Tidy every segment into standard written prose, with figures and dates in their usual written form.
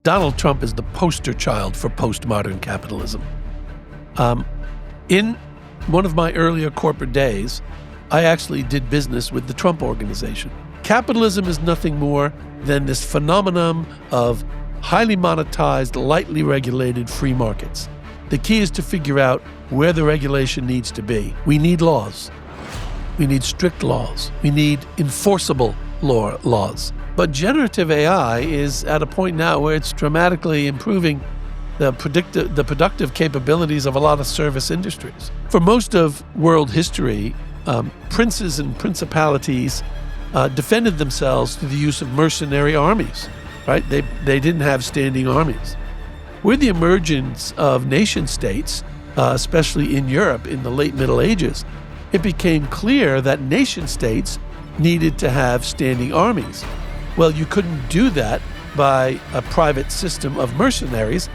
Donald Trump is the poster child for postmodern capitalism. In one of my earlier corporate days, I actually did business with the Trump Organization. Capitalism is nothing more than this phenomenon of highly monetized, lightly regulated free markets. The key is to figure out where the regulation needs to be. We need laws. We need strict laws. We need enforceable laws. But generative AI is at a point now where it's dramatically improving the productive capabilities of a lot of service industries. For most of world history, princes and principalities defended themselves through the use of mercenary armies, right? They didn't have standing armies. With the emergence of nation states, especially in Europe in the late Middle Ages, it became clear that nation states needed to have standing armies. Well, you couldn't do that by a private system of mercenaries.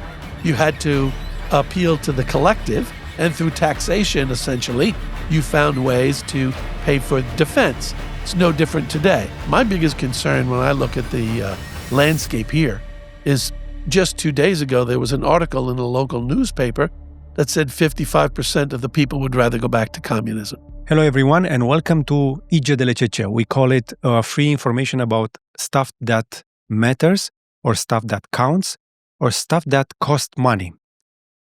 You had to appeal to the collective, and through taxation, essentially, you found ways to pay for defense. It's no different today. My biggest concern when I look at the landscape here is just 2 days ago, there was an article in a local newspaper that said 55% of the people would rather go back to communism. Hello, everyone, and welcome to IG de Lege. We call it free information about stuff that matters, or stuff that counts, or stuff that costs money.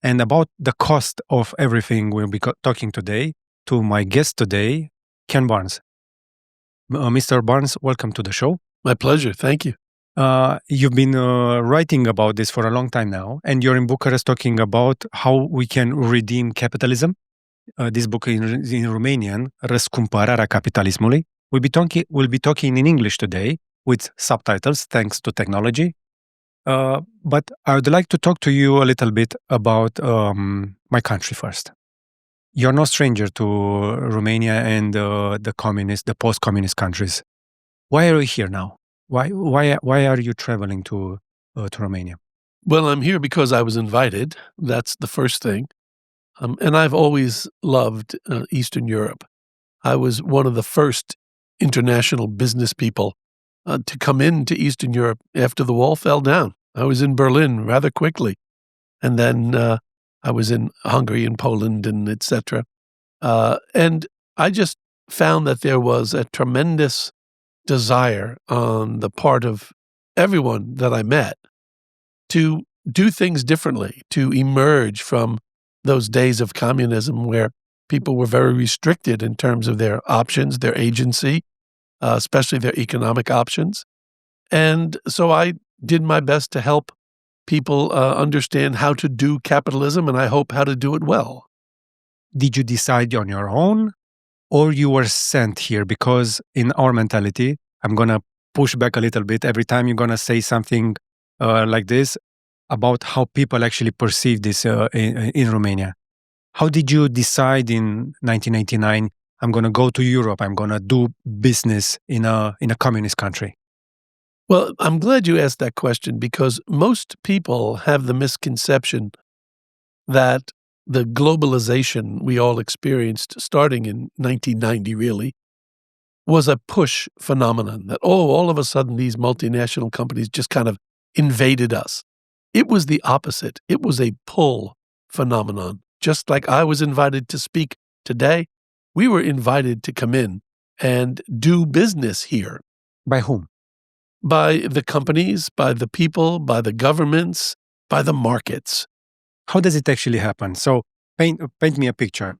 And about the cost of everything, we'll be talking today to my guest today, Ken Barnes. Mr. Barnes, welcome to the show. My pleasure. Thank you. You've been writing about this for a long time now, and you're in Bucharest talking about how we can redeem capitalism. This book in Romanian, Răscumpărarea capitalismului. We'll be talking in English today with subtitles, thanks to technology. But I would like to talk to you a little bit about my country first. You're no stranger to Romania and the post-communist countries. Why are you here now? Why are you traveling to Romania? Well, I'm here because I was invited. That's the first thing. And I've always loved Eastern Europe. I was one of the first international business people to come into Eastern Europe after the wall fell down. I was in Berlin rather quickly. And then I was in Hungary and Poland and etc. And I just found that there was a tremendous desire on the part of everyone that I met to do things differently, to emerge from those days of communism where people were very restricted in terms of their options, their agency, especially their economic options. And so I did my best to help people understand how to do capitalism, and I hope how to do it well. Did you decide on your own, or you were sent here? Because in our mentality, I'm going to push back a little bit every time you're going to say something like this about how people actually perceive this in Romania. How did you decide in 1989, I'm going to go to Europe, I'm going to do business in a communist country? Well, I'm glad you asked that question because most people have the misconception that the globalization we all experienced starting in 1990 really was a push phenomenon that, all of a sudden these multinational companies just kind of invaded us. It was the opposite. It was a pull phenomenon. Just like I was invited to speak today, we were invited to come in and do business here. By whom? By the companies, by the people, by the governments, by the markets. How does it actually happen? So paint me a picture.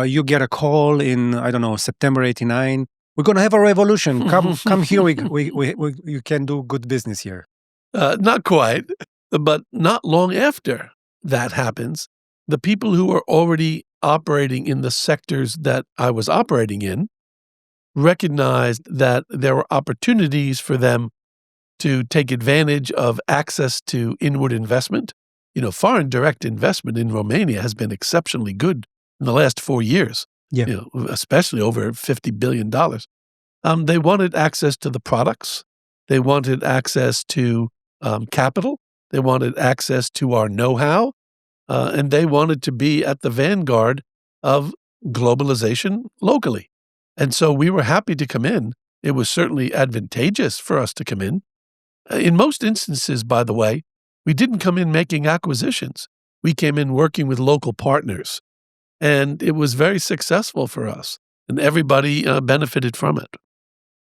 You get a call in, I don't know, September 89. We're going to have a revolution. Come here. You can do good business here. Not quite. But not long after that happens, the people who are already operating in the sectors that I was operating in recognized that there were opportunities for them to take advantage of access to inward investment. Foreign direct investment in Romania has been exceptionally good in the last 4 years, especially over $50 billion. They wanted access to the products. They wanted access to capital. They wanted access to our know-how, and they wanted to be at the vanguard of globalization locally. And so we were happy to come in. It was certainly advantageous for us to come in. In most instances, by the way, we didn't come in making acquisitions. We came in working with local partners. And it was very successful for us. And everybody benefited from it.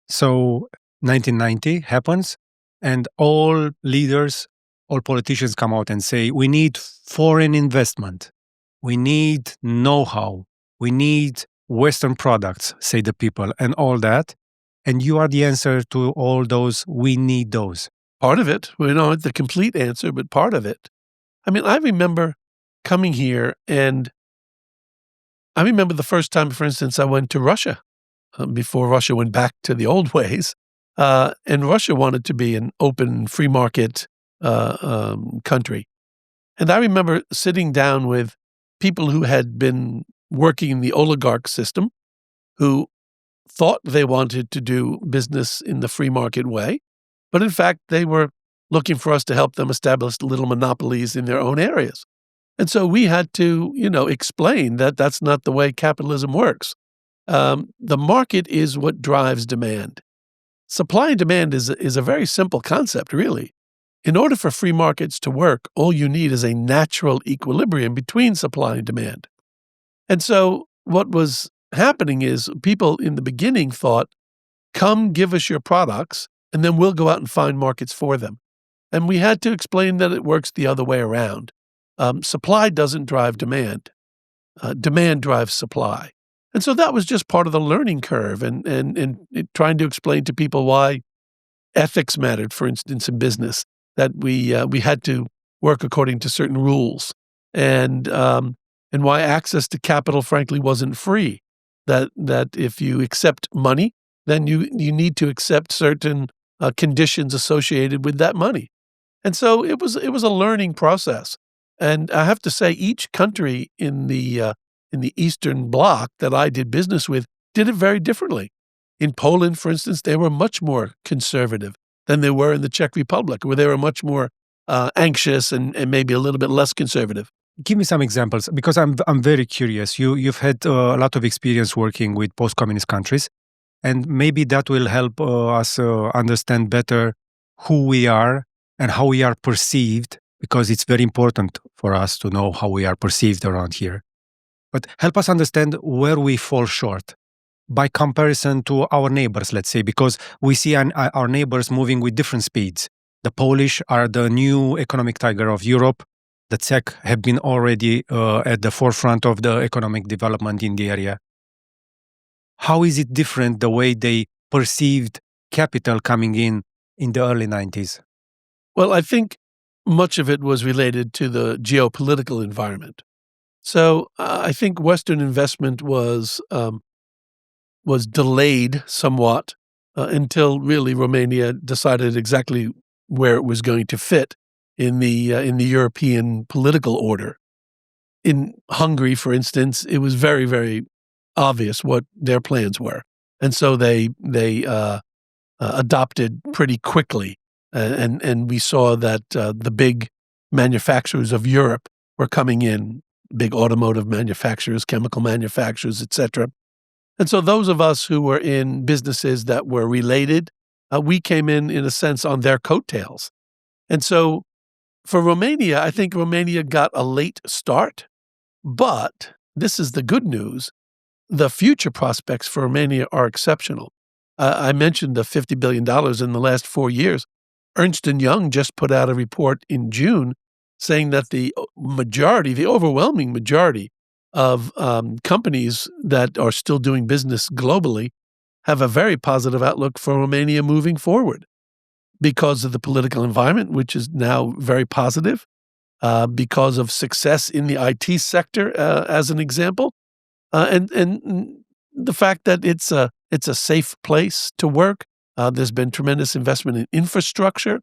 So 1990 happens, and all leaders, all politicians come out and say, we need foreign investment. We need know-how. We need Western products, say the people, and all that. And you are the answer to all those, we need those. Part of it, not the complete answer, but part of it. I mean, I remember coming here, and I remember the first time, for instance, I went to Russia before Russia went back to the old ways. And Russia wanted to be an open, free market country. And I remember sitting down with people who had been working in the oligarch system, who thought they wanted to do business in the free market way. But in fact, they were looking for us to help them establish little monopolies in their own areas. And so we had to, explain that that's not the way capitalism works. The market is what drives demand. Supply and demand is a very simple concept, really. In order for free markets to work, all you need is a natural equilibrium between supply and demand. And so what was happening is people in the beginning thought, come give us your products, and then we'll go out and find markets for them. And we had to explain that it works the other way around. Supply doesn't drive demand. Demand drives supply. And so that was just part of the learning curve and trying to explain to people why ethics mattered, for instance, in business, that we had to work according to certain rules, and why access to capital, frankly, wasn't free. That if you accept money, then you need to accept certain conditions associated with that money. And so it was a learning process. And I have to say, each country in the Eastern Bloc that I did business with did it very differently. In Poland, for instance, they were much more conservative than they were in the Czech Republic, where they were much more anxious and maybe a little bit less conservative. Give me some examples, because I'm very curious. You've had a lot of experience working with post-communist countries, and maybe that will help us understand better who we are and how we are perceived, because it's very important for us to know how we are perceived around here. But help us understand where we fall short by comparison to our neighbors, let's say, because we see our neighbors moving with different speeds. The Polish are the new economic tiger of Europe. The Czech have been already at the forefront of the economic development in the area. How is it different the way they perceived capital coming in the early 90s? Well, I think much of it was related to the geopolitical environment. So I think Western investment was delayed somewhat until really Romania decided exactly where it was going to fit in the European political order. In Hungary, for instance, it was very, very obvious what their plans were, and so they adopted pretty quickly. And we saw that the big manufacturers of Europe were coming in, big automotive manufacturers, chemical manufacturers, etc. And so those of us who were in businesses that were related, we came in a sense, on their coattails. And so for Romania, I think Romania got a late start, but this is the good news. The future prospects for Romania are exceptional. I mentioned the $50 billion in the last 4 years. Ernst & Young just put out a report in June saying that the overwhelming majority of companies that are still doing business globally have a very positive outlook for Romania moving forward because of the political environment, which is now very positive, because of success in the IT sector, as an example, and the fact that it's a safe place to work. There's been tremendous investment in infrastructure.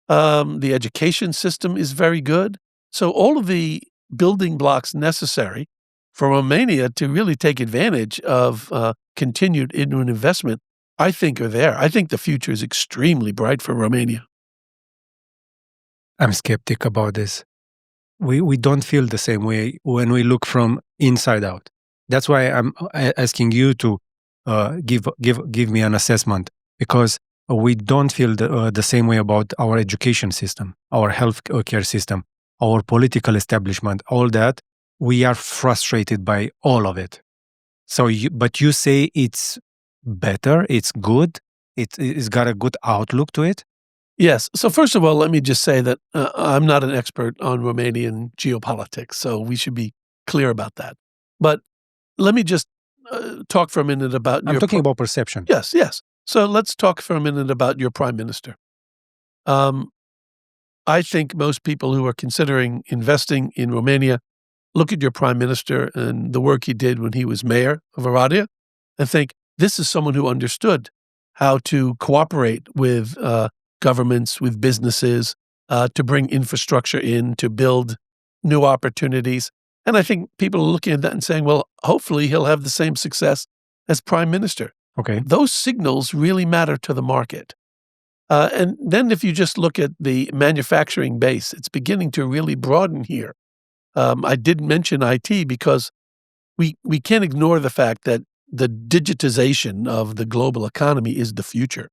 The education system is very good. So all of the building blocks necessary for Romania to really take advantage of continued investment, I think, are there. I think the future is extremely bright for Romania. I'm skeptic about this. We don't feel the same way when we look from inside out. That's why I'm asking you to give me an assessment. Because we don't feel the same way about our education system, our health care system, our political establishment, all that. We are frustrated by all of it. But you say it's better, it's good, it's got a good outlook to it? Yes. So first of all, let me just say that I'm not an expert on Romanian geopolitics, so we should be clear about that. But let me just talk for a minute about I'm talking about perception. Yes. So let's talk for a minute about your prime minister. I think most people who are considering investing in Romania look at your prime minister and the work he did when he was mayor of Oradea and think, this is someone who understood how to cooperate with governments, with businesses, to bring infrastructure in, to build new opportunities. And I think people are looking at that and saying, well, hopefully he'll have the same success as prime minister. Okay. Those signals really matter to the market. And then if you just look at the manufacturing base, it's beginning to really broaden here. I did mention IT because we can't ignore the fact that the digitization of the global economy is the future.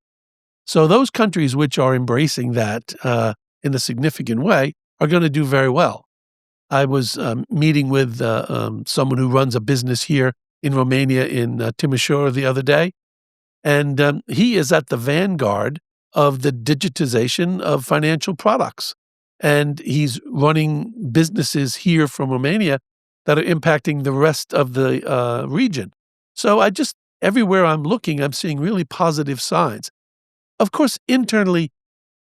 So those countries which are embracing that in a significant way are going to do very well. I was meeting with someone who runs a business here in Romania in Timișoara the other day, and he is at the vanguard of the digitization of financial products. And he's running businesses here from Romania that are impacting the rest of the region. So everywhere I'm looking, I'm seeing really positive signs. Of course, internally,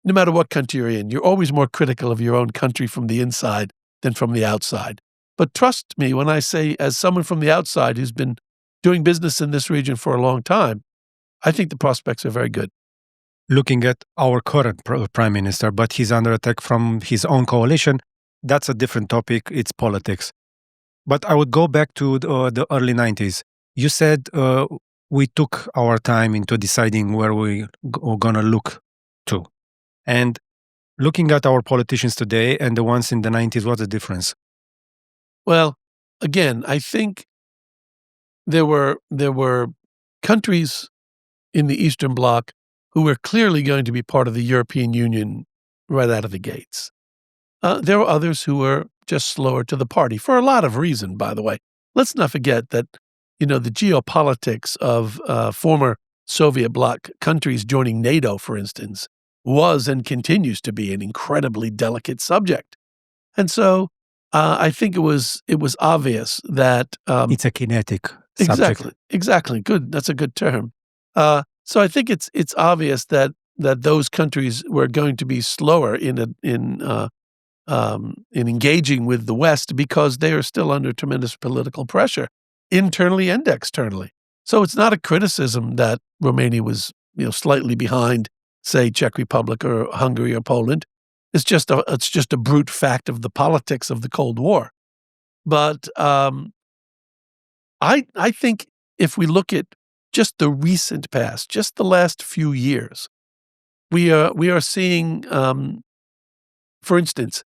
no matter what country you're in, you're always more critical of your own country from the inside than from the outside. But trust me when I say, as someone from the outside who's been doing business in this region for a long time, I think the prospects are very good. Looking at our current prime minister, but he's under attack from his own coalition, that's a different topic. It's politics. But I would go back to the early 90s. You said we took our time into deciding where we're going to look to. And looking at our politicians today and the ones in the 90s, what's the difference? Well, again, I think there were countries in the Eastern Bloc who were clearly going to be part of the European Union right out of the gates. There were others who were just slower to the party for a lot of reasons, by the way. Let's not forget that, the geopolitics of former Soviet bloc countries joining NATO, for instance, was and continues to be an incredibly delicate subject. And so I think it was obvious that it's a kinetic subject. Exactly. Good. That's a good term. So I think it's obvious that those countries were going to be slower in engaging with the West because they are still under tremendous political pressure, internally and externally. So it's not a criticism that Romania was slightly behind, say, Czech Republic or Hungary or Poland. It's just a brute fact of the politics of the Cold War. But I think if we look at just the recent past, just the last few years, we are seeing, for instance,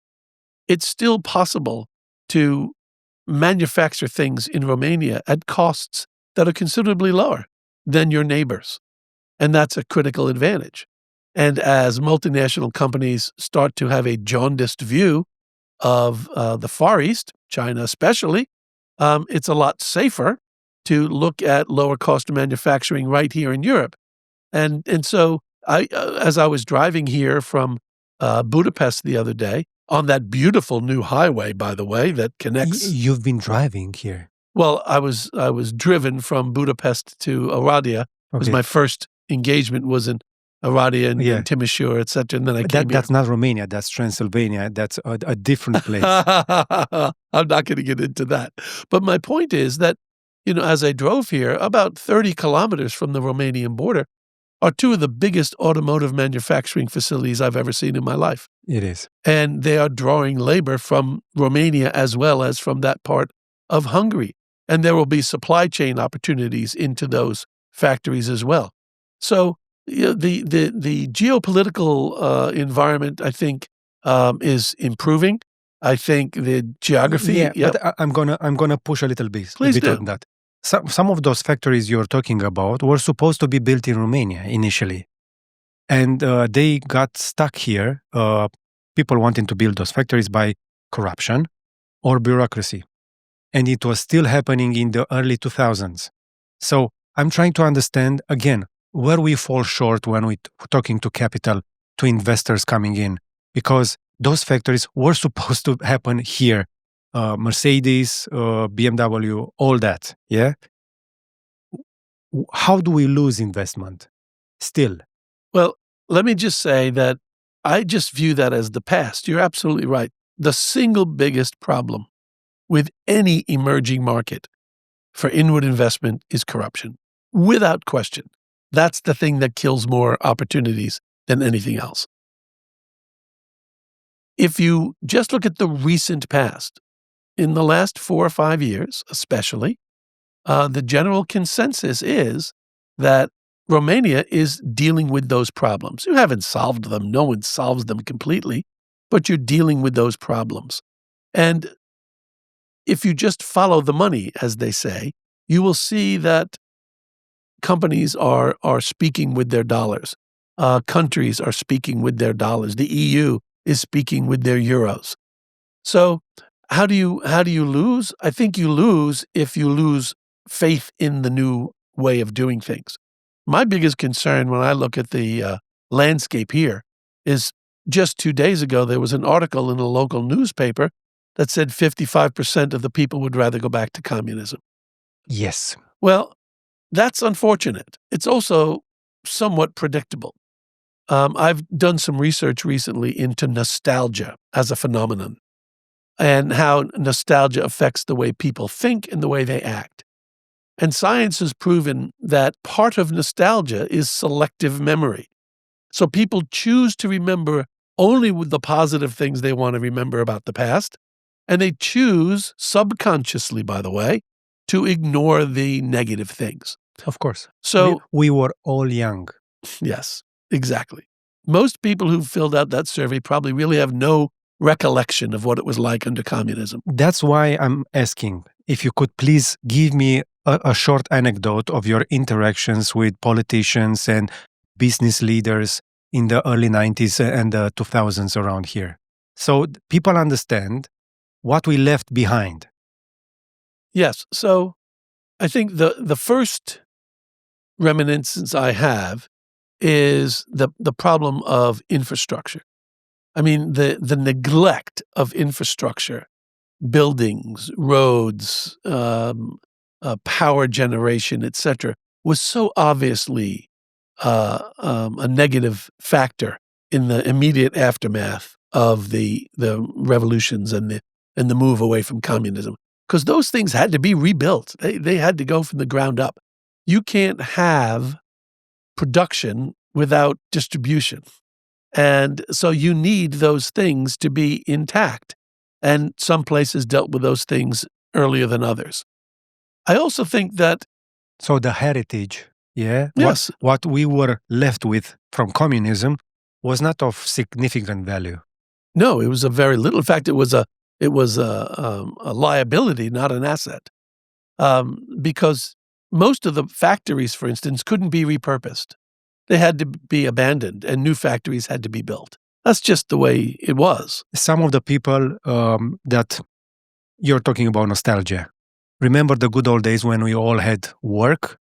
it's still possible to manufacture things in Romania at costs that are considerably lower than your neighbors. And that's a critical advantage. And as multinational companies start to have a jaundiced view of the Far East, China especially, it's a lot safer to look at lower cost of manufacturing right here in Europe. And so as I was driving here from Budapest the other day, on that beautiful new highway, by the way, that connects. You've been driving here. Well, I was driven from Budapest to Oradea. Okay. It was my first engagement was in Oradea and Timișoara, etc. And then I came That's not Romania. That's Transylvania. That's a different place. I'm not going to get into that. But my point is that, as I drove here, about 30 kilometers from the Romanian border are two of the biggest automotive manufacturing facilities I've ever seen in my life. It is. And they are drawing labor from Romania as well as from that part of Hungary. And there will be supply chain opportunities into those factories as well. So the geopolitical environment, I think, is improving. I think the geography. But I'm gonna push a little bit. Please do. On that. Some of those factories you're talking about were supposed to be built in Romania initially. And they got stuck here, people wanting to build those factories by corruption or bureaucracy. And it was still happening in the early 2000s. So I'm trying to understand, again, where we fall short when we're talking to capital, to investors coming in, because those factories were supposed to happen here. Mercedes, BMW, all that, yeah? How do we lose investment still? Well, let me just say that I just view that as the past. You're absolutely right. The single biggest problem with any emerging market for inward investment is corruption, without question. That's the thing that kills more opportunities than anything else. If you just look at the recent past, in the last 4 or 5 years especially, the general consensus is that Romania is dealing with those problems. You haven't solved them. No one solves them completely, but you're dealing with those problems. And if you just follow the money, as they say, you will see that companies are speaking with their dollars. Countries are speaking with their dollars. The EU is speaking with their euros. So how do you lose? I think you lose if you lose faith in the new way of doing things. My biggest concern when I look at the landscape here is just 2 days ago, there was an article in a local newspaper that said 55% of the people would rather go back to communism. Yes. Well, that's unfortunate. It's also somewhat predictable. I've done some research recently into nostalgia as a phenomenon and how nostalgia affects the way people think and the way they act. And science has proven that part of nostalgia is selective memory. So people choose to remember only with the positive things they want to remember about the past, and they choose, subconsciously, by the way, to ignore the negative things. Of course. So we were all young. Yes, exactly. Most people who filled out that survey probably really have no recollection of what it was like under communism. That's why I'm asking if you could please give me a short anecdote of your interactions with politicians and business leaders in the early 90s and the 2000s around here. So people understand what we left behind. Yes. So I think the first reminiscence I have is the problem of infrastructure. I mean, the neglect of infrastructure, buildings, roads, power generation, etc., was so obviously a negative factor in the immediate aftermath of the revolutions and the move away from communism, because those things had to be rebuilt. They had to go from the ground up. You can't have production without distribution. And so you need those things to be intact. And some places dealt with those things earlier than others. I also think that... So the heritage, yeah? Yes. What we were left with from communism was not of significant value. No, it was a very little. In fact, it was a liability, not an asset. Because most of the factories, for instance, couldn't be repurposed. They had to be abandoned and new factories had to be built. That's just the way it was. Some of the people that you're talking about nostalgia, remember the good old days when we all had work,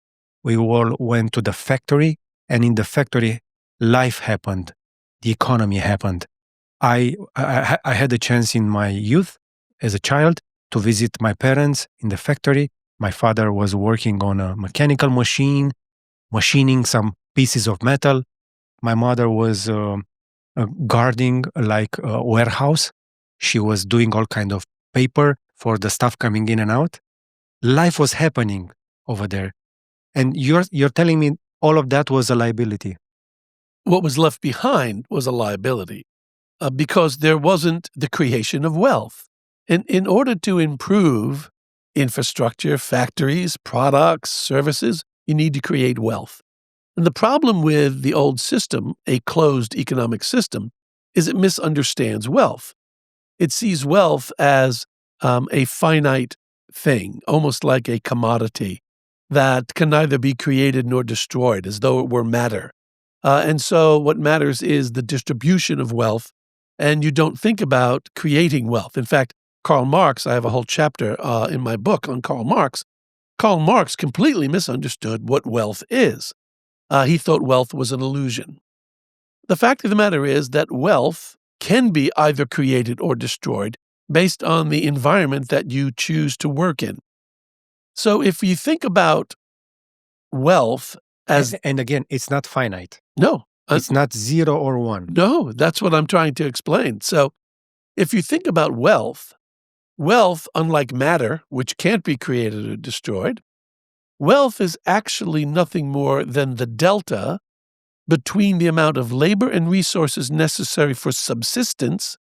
we all went to the factory, and in the factory, life happened, the economy happened. I had a chance in my youth as a child to visit my parents in the factory. My father was working on a mechanical machine, machining some pieces of metal. My mother was guarding like a warehouse. She was doing all kind of paper for the stuff coming in and out. Life was happening over there. And you're telling me all of that was a liability. What was left behind was a liability because there wasn't the creation of wealth. In order to improve infrastructure, factories, products, services, you need to create wealth. And the problem with the old system, a closed economic system, is it misunderstands wealth. It sees wealth as a finite thing, almost like a commodity that can neither be created nor destroyed, as though it were matter. And so what matters is the distribution of wealth, and you don't think about creating wealth. In fact, Karl Marx, I have a whole chapter in my book on Karl Marx. Karl Marx completely misunderstood what wealth is. He thought wealth was an illusion. The fact of the matter is that wealth can be either created or destroyed based on the environment that you choose to work in. So if you think about wealth as... And again, it's not finite. No. It's not 0 or 1. No, that's what I'm trying to explain. So if you think about wealth, unlike matter, which can't be created or destroyed, wealth is actually nothing more than the delta between the amount of labor and resources necessary for subsistence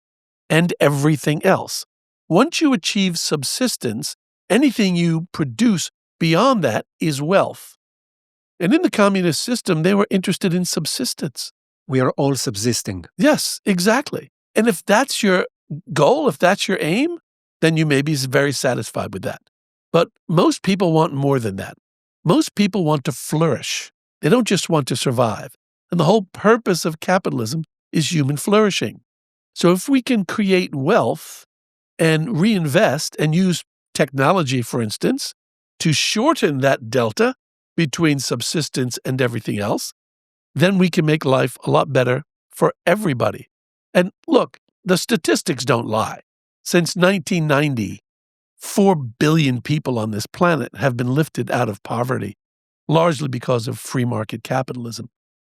and everything else. Once you achieve subsistence, anything you produce beyond that is wealth. And in the communist system, they were interested in subsistence. We are all subsisting. Yes, exactly. And if that's your goal, if that's your aim, then you may be very satisfied with that. But most people want more than that. Most people want to flourish. They don't just want to survive. And the whole purpose of capitalism is human flourishing. So if we can create wealth and reinvest and use technology, for instance, to shorten that delta between subsistence and everything else, then we can make life a lot better for everybody. And look, the statistics don't lie. Since 1990, 4 billion people on this planet have been lifted out of poverty, largely because of free market capitalism.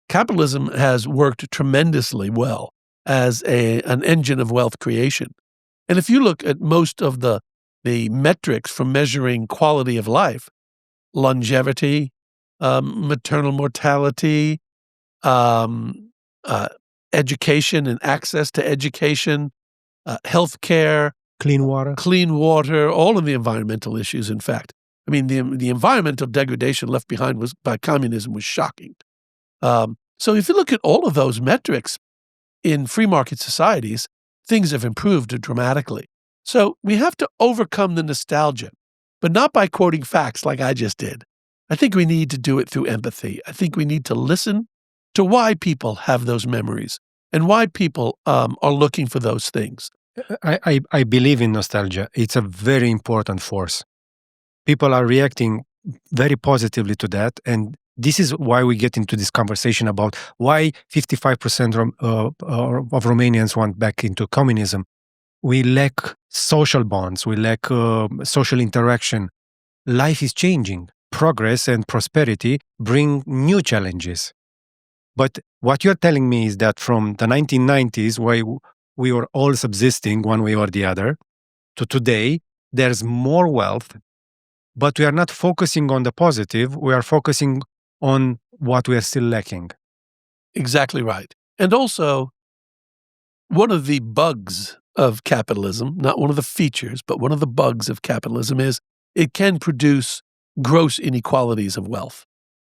Capitalism has worked tremendously well as an engine of wealth creation. And if you look at most of the metrics for measuring quality of life, longevity, maternal mortality, education and access to education, healthcare, clean water, all of the environmental issues, in fact. I mean, the environmental degradation left behind by communism was shocking. So if you look at all of those metrics in free market societies, things have improved dramatically. So we have to overcome the nostalgia, but not by quoting facts like I just did. I think we need to do it through empathy. I think we need to listen to why people have those memories and why people are looking for those things. I believe in nostalgia. It's a very important force. People are reacting very positively to that. And this is why we get into this conversation about why 55% of Romanians want back into communism. We lack social bonds. We lack social interaction. Life is changing. Progress and prosperity bring new challenges. But what you're telling me is that from the 1990s, where we were all subsisting one way or the other, to today, there's more wealth, but we are not focusing on the positive. We are focusing on what we are still lacking. Exactly right. And also, one of the bugs of capitalism, not one of the features, but one of the bugs of capitalism is it can produce gross inequalities of wealth.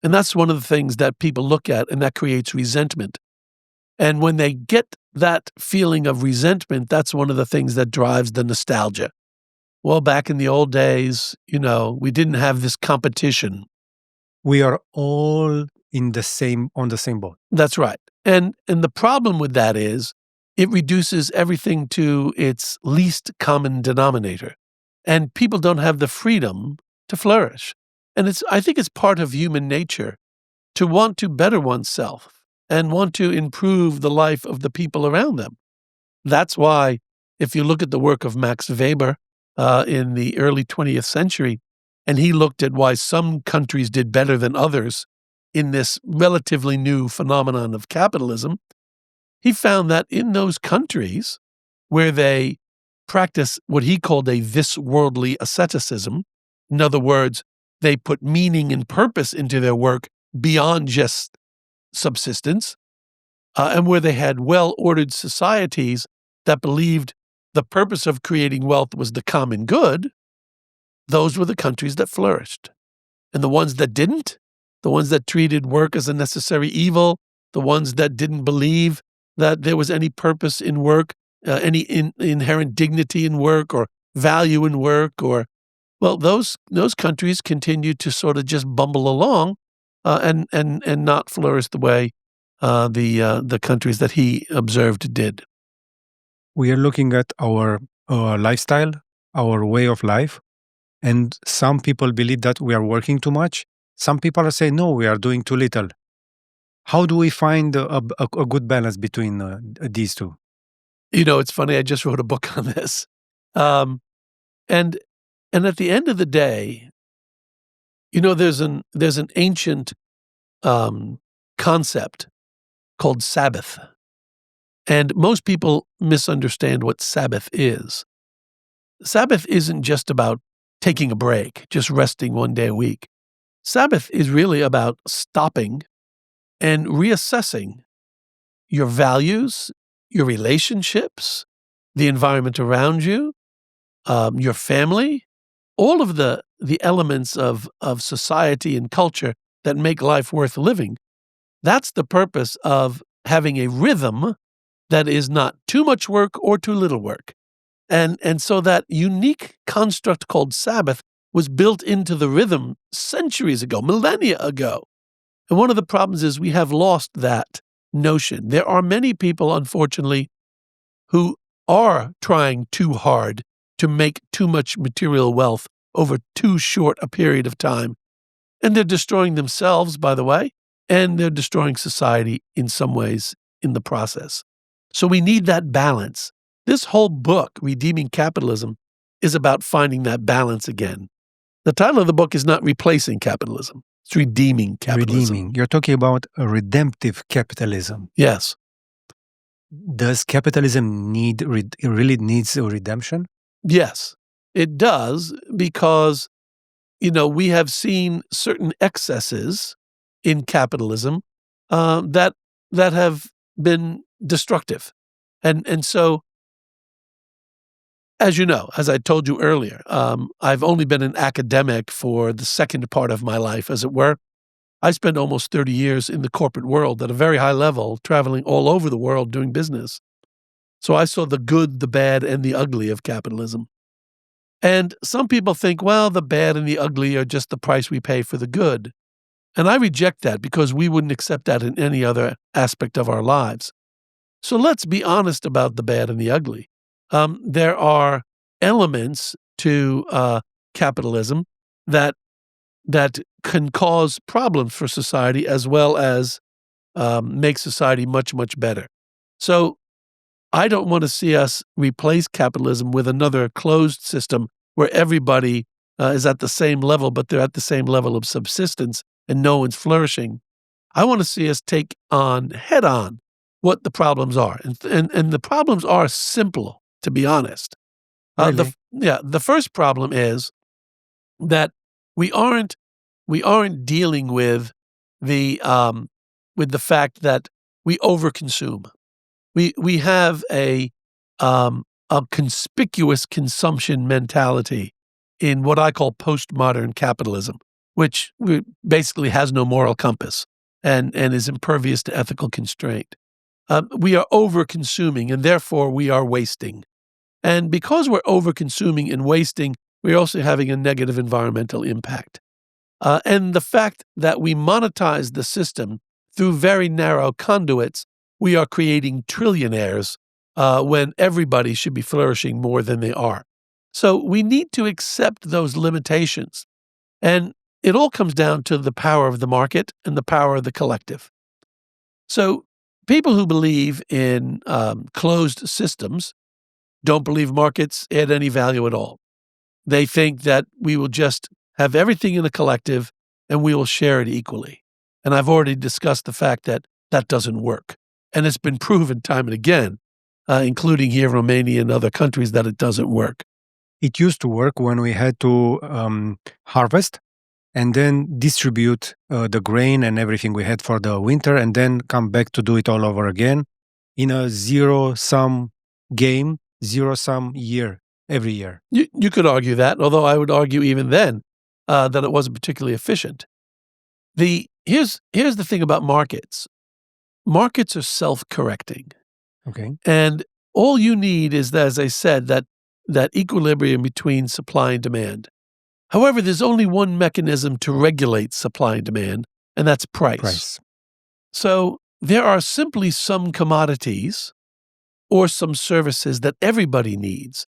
And that's one of the things that people look at, and that creates resentment. And when they get that feeling of resentment, that's one of the things that drives the nostalgia. Well, back in the old days, we didn't have this competition. We are all on the same boat. That's right. And the problem with that is it reduces everything to its least common denominator. And people don't have the freedom to flourish. And I think it's part of human nature to want to better oneself and want to improve the life of the people around them. That's why, if you look at the work of Max Weber in the early 20th century, and he looked at why some countries did better than others in this relatively new phenomenon of capitalism, he found that in those countries where they practice what he called a this-worldly asceticism, in other words, they put meaning and purpose into their work beyond just subsistence, and where they had well-ordered societies that believed the purpose of creating wealth was the common good, those were the countries that flourished. And the ones that didn't, the ones that treated work as a necessary evil, the ones that didn't believe that there was any purpose in work, any inherent dignity in work or value in work, those countries continued to sort of just bumble along and not flourish the way the countries that he observed did. We are looking at our lifestyle, our way of life, and some people believe that we are working too much. Some people are saying, no, we are doing too little. How do we find a good balance between these two? It's funny. I just wrote a book on this, and at the end of the day, there's an ancient concept called Sabbath, and most people misunderstand what Sabbath is. Sabbath isn't just about taking a break, just resting one day a week. Sabbath is really about stopping and reassessing your values, your relationships, the environment around you, your family, all of the elements of society and culture that make life worth living. That's the purpose of having a rhythm that is not too much work or too little work. And so that unique construct called Sabbath was built into the rhythm centuries ago, millennia ago. And one of the problems is we have lost that notion. There are many people, unfortunately, who are trying too hard to make too much material wealth over too short a period of time. And they're destroying themselves, by the way, and they're destroying society in some ways in the process. So we need that balance. This whole book, Redeeming Capitalism, is about finding that balance again. The title of the book is not replacing capitalism. It's redeeming capitalism. Redeeming. You're talking about a redemptive capitalism. Yes. Does capitalism really needs a redemption? Yes, it does, because, we have seen certain excesses in capitalism that have been destructive. And so, as you know, as I told you earlier, I've only been an academic for the second part of my life, as it were. I spent almost 30 years in the corporate world at a very high level, traveling all over the world doing business. So I saw the good, the bad, and the ugly of capitalism. And some people think, well, the bad and the ugly are just the price we pay for the good. And I reject that, because we wouldn't accept that in any other aspect of our lives. So let's be honest about the bad and the ugly. There are elements to capitalism that can cause problems for society, as well as make society much, much better. So I don't want to see us replace capitalism with another closed system where everybody is at the same level, but they're at the same level of subsistence and no one's flourishing. I want to see us take on head on what the problems are. And the problems are simple, to be honest. Really? The first problem is that we aren't dealing with the fact that we overconsume. We have a conspicuous consumption mentality in what I call postmodern capitalism, which basically has no moral compass and is impervious to ethical constraint. We are over-consuming, and therefore we are wasting. And because we're over-consuming and wasting, we're also having a negative environmental impact. And the fact that we monetize the system through very narrow conduits, we are creating trillionaires when everybody should be flourishing more than they are. So we need to accept those limitations. And it all comes down to the power of the market and the power of the collective. So people who believe in closed systems don't believe markets add any value at all. They think that we will just have everything in a collective and we will share it equally. And I've already discussed the fact that that doesn't work. And it's been proven time and again, including here in Romania and other countries, that it doesn't work. It used to work when we had to harvest and then distribute the grain and everything we had for the winter, and then come back to do it all over again in a zero-sum game, zero-sum year, every year. You could argue that, although I would argue even then that it wasn't particularly efficient. Here's the thing about markets. Markets are self-correcting. Okay. And all you need is, as I said, that equilibrium between supply and demand. However, there's only one mechanism to regulate supply and demand, and that's price. Price. So there are simply some commodities or some services that everybody needs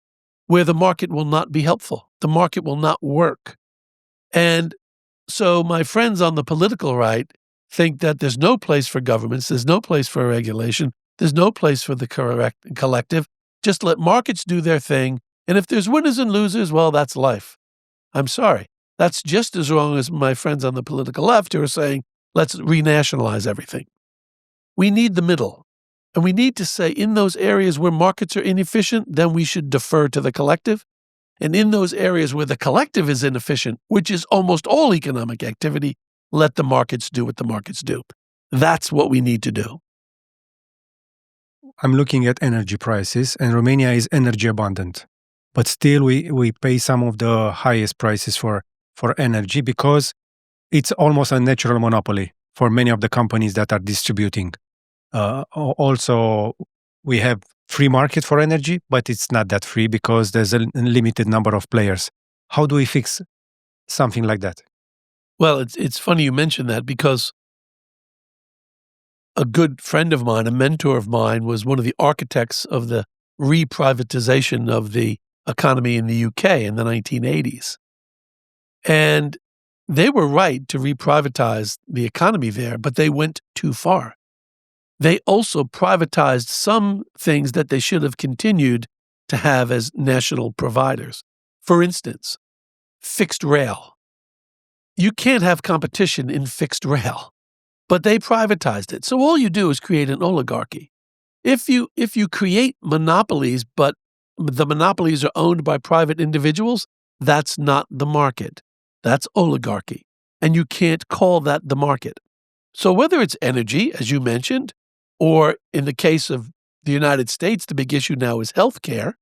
where the market will not be helpful. The market will not work. And so my friends on the political right think that there's no place for governments, there's no place for regulation, there's no place for the collective. Just let markets do their thing. And if there's winners and losers, well, that's life. I'm sorry. That's just as wrong as my friends on the political left who are saying, let's renationalize everything. We need the middle. And we need to say in those areas where markets are inefficient, then we should defer to the collective. And in those areas where the collective is inefficient, which is almost all economic activity, let the markets do what the markets do. That's what we need to do. I'm looking at energy prices, and Romania is energy abundant. But still, we pay some of the highest prices for energy because it's almost a natural monopoly for many of the companies that are distributing. Also, we have free market for energy, but it's not that free because there's a limited number of players. How do we fix something like that? Well, it's funny you mention that because a good friend of mine, a mentor of mine, was one of the architects of the reprivatization of the economy in the UK in the 1980s. And they were right to reprivatize the economy there, but they went too far. They also privatized some things that they should have continued to have as national providers. For instance, fixed rail. You can't have competition in fixed rail, but they privatized it. So all you do is create an oligarchy. If you create monopolies, but the monopolies are owned by private individuals, that's not the market. That's oligarchy. And you can't call that the market. So whether it's energy, as you mentioned, or in the case of the United States, the big issue now is healthcare.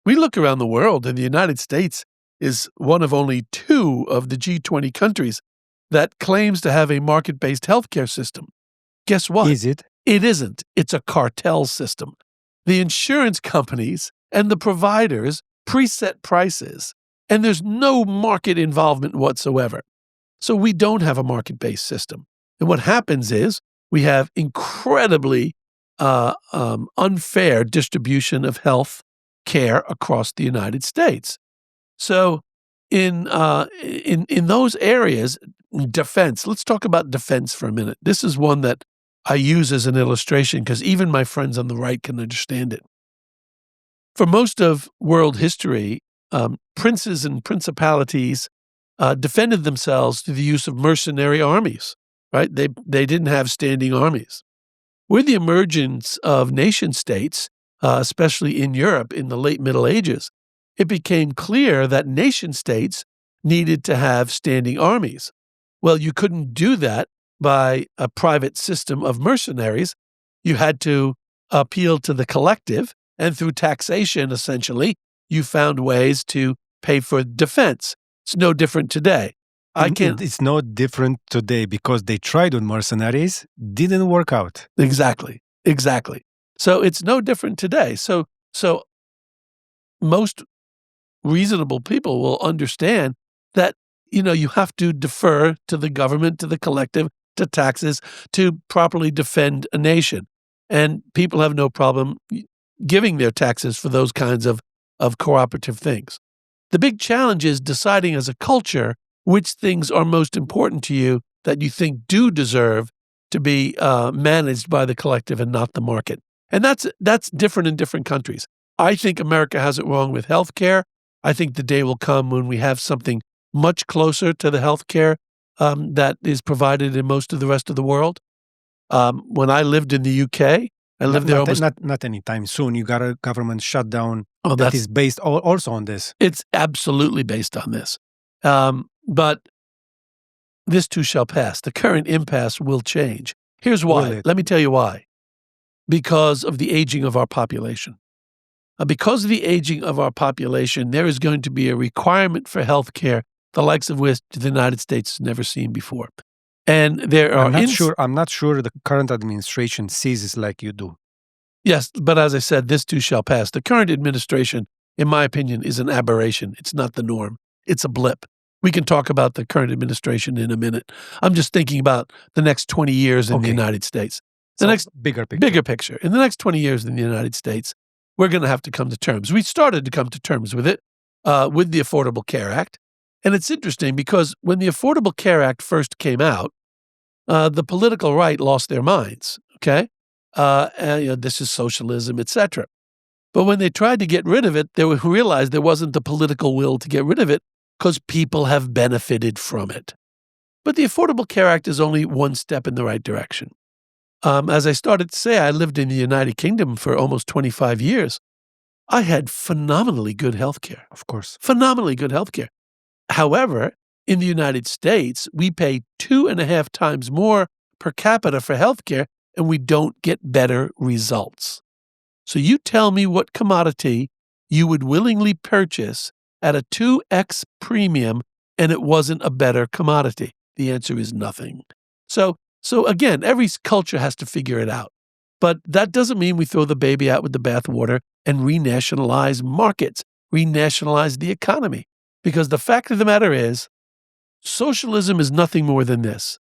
We look around the world, and the United States is one of only 2 of the G20 countries that claims to have a market-based healthcare system. Guess what? Is it? It isn't. It's a cartel system. The insurance companies and the providers preset prices, and there's no market involvement whatsoever. So we don't have a market-based system. And what happens is we have incredibly unfair distribution of health care across the United States. So in those areas, defense, let's talk about defense for a minute. This is one that I use as an illustration because even my friends on the right can understand it. For most of world history, princes and principalities defended themselves through the use of mercenary armies, right? They didn't have standing armies. With the emergence of nation states, especially in Europe in the late Middle Ages, it became clear that nation states needed to have standing armies. Well, you couldn't do that by a private system of mercenaries. You had to appeal to the collective, and through taxation, essentially, you found ways to pay for defense. It's no different today. It's no different today because they tried with mercenaries, didn't work out. Exactly. So it's no different today. So most reasonable people will understand that, you have to defer to the government, to the collective, to taxes, to properly defend a nation. And people have no problem giving their taxes for those kinds of cooperative things. The big challenge is deciding as a culture which things are most important to you that you think do deserve to be managed by the collective and not the market. And that's different in different countries. I think America has it wrong with healthcare. I think the day will come when we have something much closer to the healthcare that is provided in most of the rest of the world. When I lived in the UK, I lived there almost... Not anytime soon. You got a government shutdown that is based also on this. It's absolutely based on this. But this too shall pass. The current impasse will change. Here's why. Let me tell you why. Because of the aging of our population. Because of the aging of our population, there is going to be a requirement for health care, the likes of which the United States has never seen before. And there are... I'm not sure the current administration sees it like you do. Yes, but as I said, this too shall pass. The current administration, in my opinion, is an aberration. It's not the norm. It's a blip. We can talk about the current administration in a minute. I'm just thinking about the next 20 years in the United States. Bigger picture. Bigger picture. In the next 20 years in the United States, we're going to have to come to terms. We started to come to terms with it with the Affordable Care Act. And it's interesting because when the Affordable Care Act first came out, the political right lost their minds, okay? This is socialism, etc. But when they tried to get rid of it, they realized there wasn't the political will to get rid of it because people have benefited from it. But the Affordable Care Act is only one step in the right direction. As I started to say, I lived in the United Kingdom for almost 25 years. I had phenomenally good health care. Of course. Phenomenally good health care. However, in the United States, we pay 2.5 times more per capita for health care, and we don't get better results. So you tell me what commodity you would willingly purchase at a 2x premium, and it wasn't a better commodity. The answer is nothing. So again, every culture has to figure it out. But that doesn't mean we throw the baby out with the bathwater and renationalize markets, renationalize the economy. Because the fact of the matter is, socialism is nothing more than this: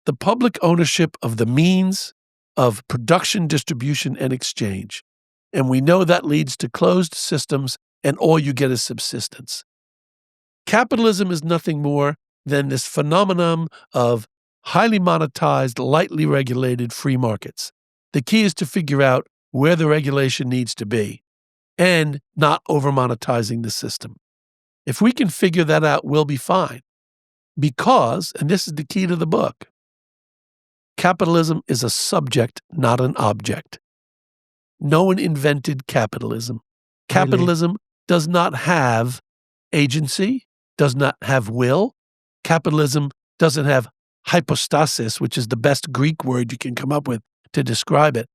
the public ownership of the means of production, distribution, and exchange. And we know that leads to closed systems, and all you get is subsistence. Capitalism is nothing more than this phenomenon of highly monetized, lightly regulated free markets. The key is to figure out where the regulation needs to be and not over-monetizing the system. If we can figure that out, we'll be fine. Because, and this is the key to the book, capitalism is a subject, not an object. No one invented capitalism. Capitalism does not have agency, does not have will. Capitalism doesn't have hypostasis, which is the best Greek word you can come up with to describe it.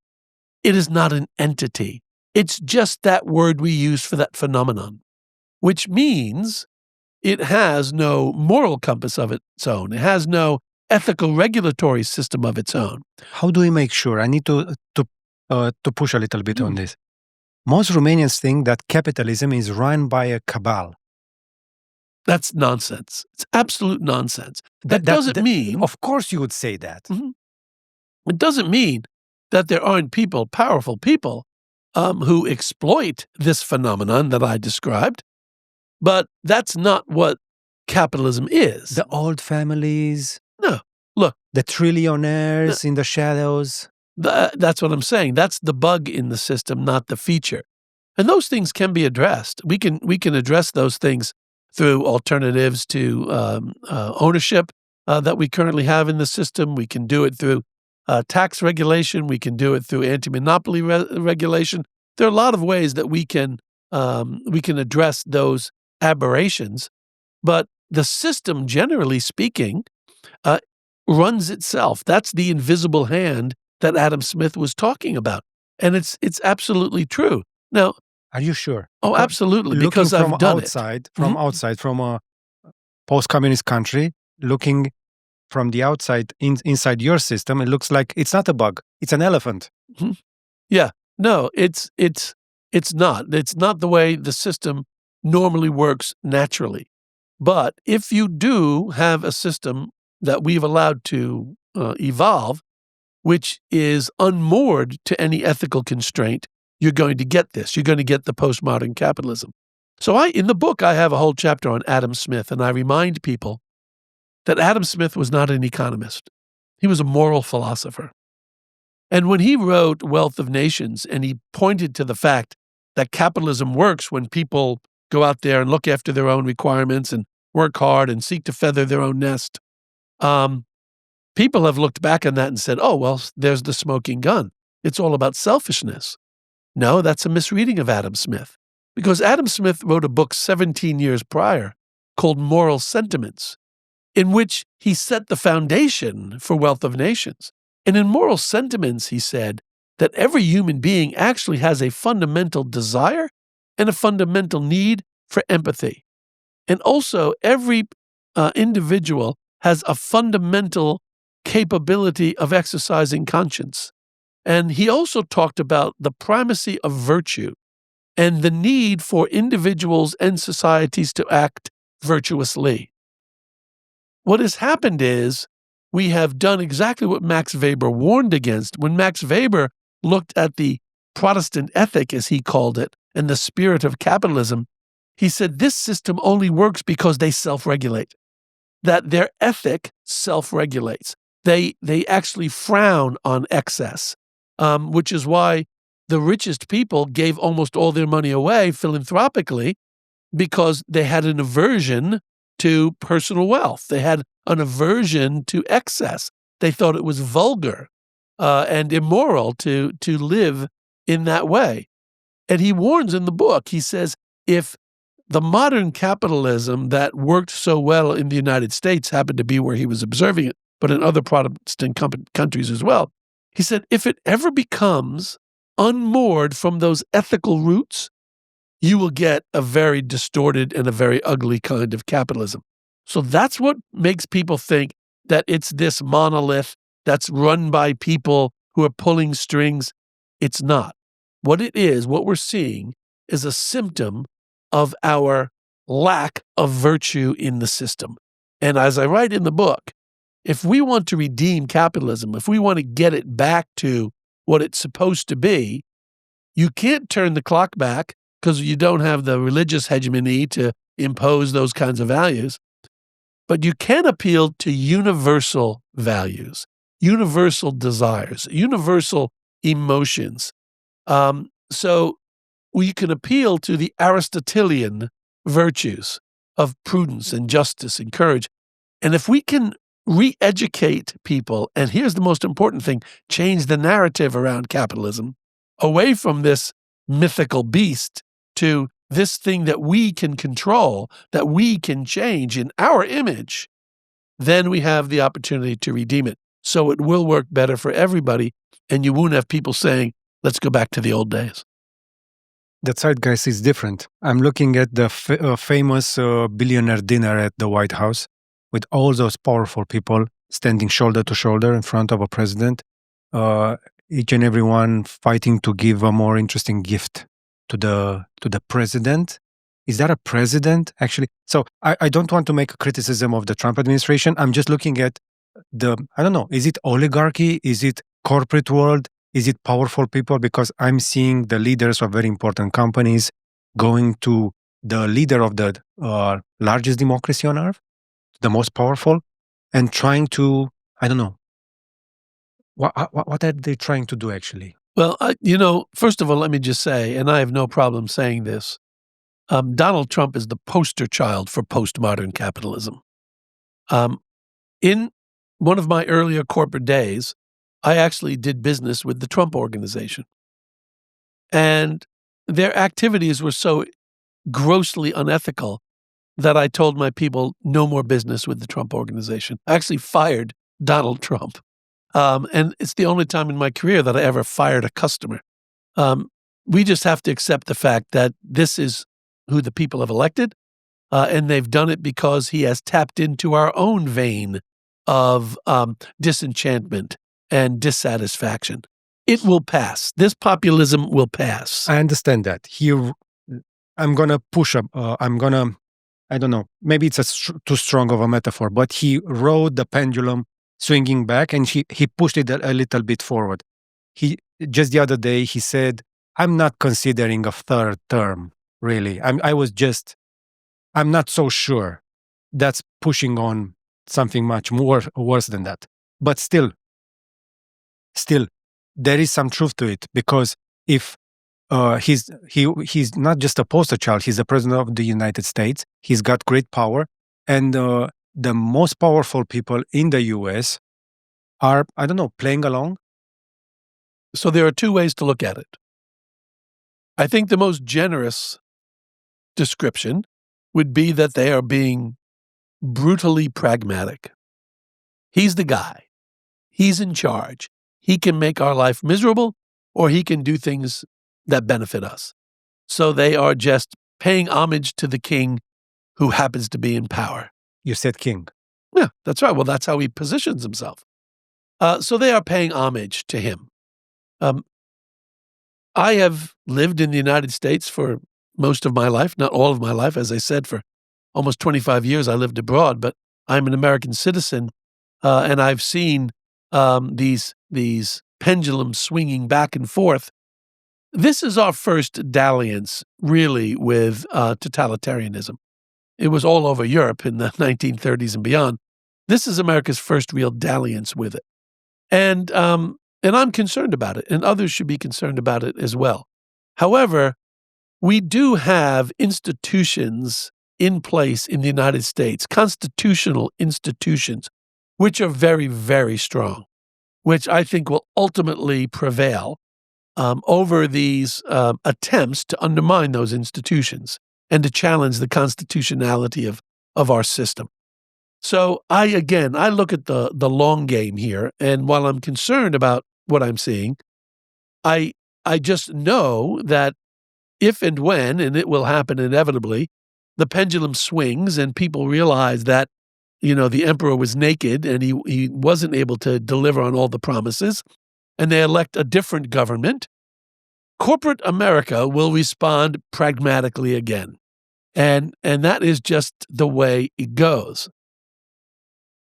It is not an entity. It's just that word we use for that phenomenon, which means it has no moral compass of its own. It has no ethical regulatory system of its own. How do we make sure? I need to push a little bit on this. Most Romanians think that capitalism is run by a cabal. That's nonsense. It's absolute nonsense. That doesn't mean... Of course you would say that. Mm-hmm. It doesn't mean that there aren't people, powerful people, who exploit this phenomenon that I described. But that's not what capitalism is. The old families. No. Look. The trillionaires in the shadows. That's what I'm saying. That's the bug in the system, not the feature. And those things can be addressed. We can address those things through alternatives to ownership that we currently have in the system. We can do it through tax regulation. We can do it through anti-monopoly regulation. There are a lot of ways that we can address those aberrations, but the system, generally speaking, runs itself. That's the invisible hand that Adam Smith was talking about, and it's absolutely true. Now, are you sure? Oh, absolutely, because I've done it. From outside, from a post-communist country, looking from the outside inside your system, it looks like it's not a bug; it's an elephant. Mm-hmm. Yeah, no, it's not. It's not the way the system normally works naturally. But if you do have a system that we've allowed to evolve, which is unmoored to any ethical constraint, you're going to get this. You're going to get the postmodern capitalism. So in the book, I have a whole chapter on Adam Smith, and I remind people that Adam Smith was not an economist. He was a moral philosopher. And when he wrote Wealth of Nations, and he pointed to the fact that capitalism works when people go out there and look after their own requirements and work hard and seek to feather their own nest, people have looked back on that and said, oh, well, there's the smoking gun. It's all about selfishness. No, that's a misreading of Adam Smith, because Adam Smith wrote a book 17 years prior called Moral Sentiments, in which he set the foundation for Wealth of Nations. And in Moral Sentiments, he said that every human being actually has a fundamental desire and a fundamental need for empathy. And also, every individual has a fundamental capability of exercising conscience. And he also talked about the primacy of virtue and the need for individuals and societies to act virtuously. What has happened is we have done exactly what Max Weber warned against. When Max Weber looked at the Protestant ethic, as he called it, and the spirit of capitalism, he said this system only works because they self-regulate, that their ethic self-regulates. They actually frown on excess, which is why the richest people gave almost all their money away philanthropically, because they had an aversion to personal wealth. They had an aversion to excess. They thought it was vulgar and immoral to live in that way. And he warns in the book, he says, if the modern capitalism that worked so well in the United States happened to be where he was observing it, but in other Protestant countries as well, he said, if it ever becomes unmoored from those ethical roots, you will get a very distorted and a very ugly kind of capitalism. So that's what makes people think that it's this monolith that's run by people who are pulling strings. It's not. What it is, what we're seeing, is a symptom of our lack of virtue in the system. And as I write in the book, if we want to redeem capitalism, if we want to get it back to what it's supposed to be, you can't turn the clock back because you don't have the religious hegemony to impose those kinds of values. But you can appeal to universal values, universal desires, universal emotions. So we can appeal to the Aristotelian virtues of prudence and justice and courage. And if we can re-educate people, and here's the most important thing, change the narrative around capitalism away from this mythical beast to this thing that we can control, that we can change in our image, then we have the opportunity to redeem it. So it will work better for everybody, and you won't have people saying, let's go back to the old days. The zeitgeist is different. I'm looking at the famous billionaire dinner at the White House with all those powerful people standing shoulder to shoulder in front of a president, each and every one fighting to give a more interesting gift to the president. Is that a president, actually? So I don't want to make a criticism of the Trump administration. I'm just looking at I don't know, is it oligarchy? Is it corporate world? Is it powerful people? Because I'm seeing the leaders of very important companies going to the leader of the largest democracy on earth, the most powerful, and trying to, I don't know, what are they trying to do actually? Well, first of all, let me just say, and I have no problem saying this, Donald Trump is the poster child for postmodern capitalism. In one of my earlier corporate days, I actually did business with the Trump organization. And their activities were so grossly unethical that I told my people no more business with the Trump organization. I actually fired Donald Trump. And it's the only time in my career that I ever fired a customer. We just have to accept the fact that this is who the people have elected, and they've done it because he has tapped into our own vein of disenchantment and dissatisfaction. It will pass. This populism will pass. I understand that. I'm going to push up. I don't know, maybe it's too strong of a metaphor, but he rode the pendulum swinging back and he pushed it a little bit forward. Just the other day, he said, I'm not considering a third term, really. I'm not so sure. That's pushing on something much more worse than that. But still, there is some truth to it, because if he's not just a poster child, he's the president of the United States. He's got great power, and the most powerful people in the US are, I don't know, playing along. So there are two ways to look at it. I think the most generous description would be that they are being brutally pragmatic. He's the guy. He's in charge. He can make our life miserable, or he can do things that benefit us. So they are just paying homage to the king who happens to be in power. You said king. Yeah, that's right. Well, that's how he positions himself. So they are paying homage to him. I have lived in the United States for most of my life, not all of my life. As I said, for almost 25 years I lived abroad, but I'm an American citizen. and I've seen these pendulums swinging back and forth. This is our first dalliance, really, with totalitarianism. It was all over Europe in the 1930s and beyond. This is America's first real dalliance with it. And I'm concerned about it, and others should be concerned about it as well. However, we do have institutions in place in the United States, constitutional institutions, which are very, very strong, which I think will ultimately prevail over these attempts to undermine those institutions and to challenge the constitutionality of our system. So I look at the long game here, and while I'm concerned about what I'm seeing, I just know that if and when, and it will happen inevitably, the pendulum swings and people realize that, the emperor was naked and he wasn't able to deliver on all the promises, and they elect a different government, corporate America will respond pragmatically again. And that is just the way it goes.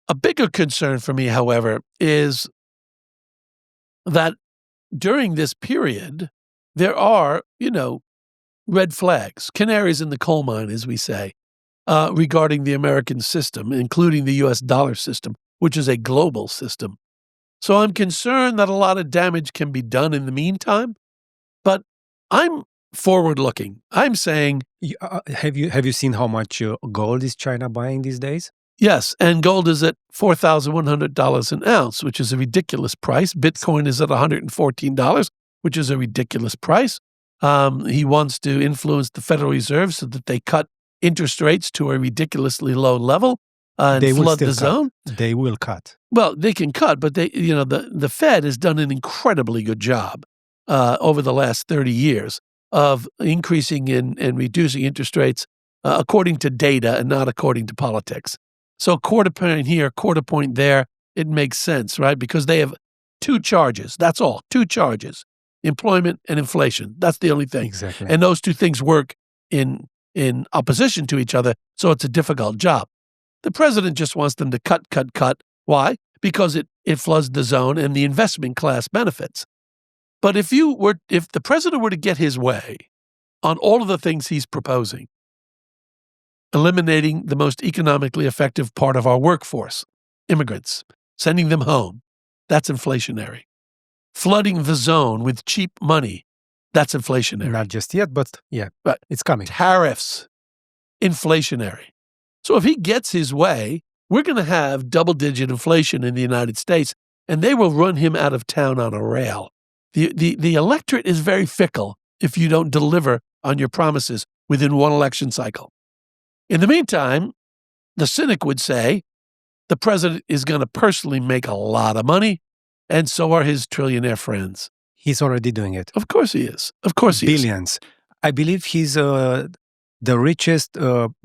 A bigger concern for me, however, is that during this period, there are, red flags, canaries in the coal mine, as we say, regarding the American system, including the U.S. dollar system, which is a global system. So I'm concerned that a lot of damage can be done in the meantime, but I'm forward-looking. I'm saying... Have you seen how much gold is China buying these days? Yes, and gold is at $4,100 an ounce, which is a ridiculous price. Bitcoin is at $114, which is a ridiculous price. He wants to influence the Federal Reserve so that they cut interest rates to a ridiculously low level and flood the zone. They will cut. Well, they can cut, but the Fed has done an incredibly good job over the last 30 years of increasing and reducing interest rates according to data and not according to politics. So quarter point here, quarter point there, it makes sense, right? Because they have two charges. That's all. Two charges. Employment and inflation. That's the only thing. Exactly. And those two things work in opposition to each other, so it's a difficult job. The president just wants them to cut. Why? Because it floods the zone and the investment class benefits. But if the president were to get his way on all of the things he's proposing, eliminating the most economically effective part of our workforce, immigrants, sending them home, that's inflationary. Flooding the zone with cheap money, that's inflationary. Not just yet, but yeah, but it's coming. Tariffs, inflationary. So if he gets his way, we're going to have double-digit inflation in the United States, and they will run him out of town on a rail. The electorate is very fickle if you don't deliver on your promises within one election cycle. In the meantime, the cynic would say the president is going to personally make a lot of money, and so are his trillionaire friends. He's already doing it. Of course he is. Of course he is. Billions. I believe he's the richest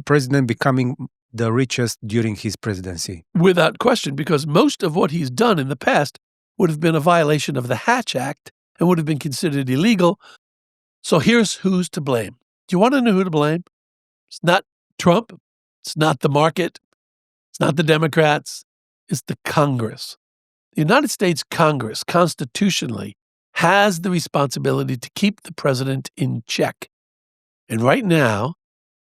president, becoming the richest during his presidency. Without question, because most of what he's done in the past would have been a violation of the Hatch Act and would have been considered illegal. So here's who's to blame. Do you want to know who to blame? It's not Trump. It's not the market. It's not the Democrats. It's the Congress. The United States Congress constitutionally has the responsibility to keep the president in check. And right now,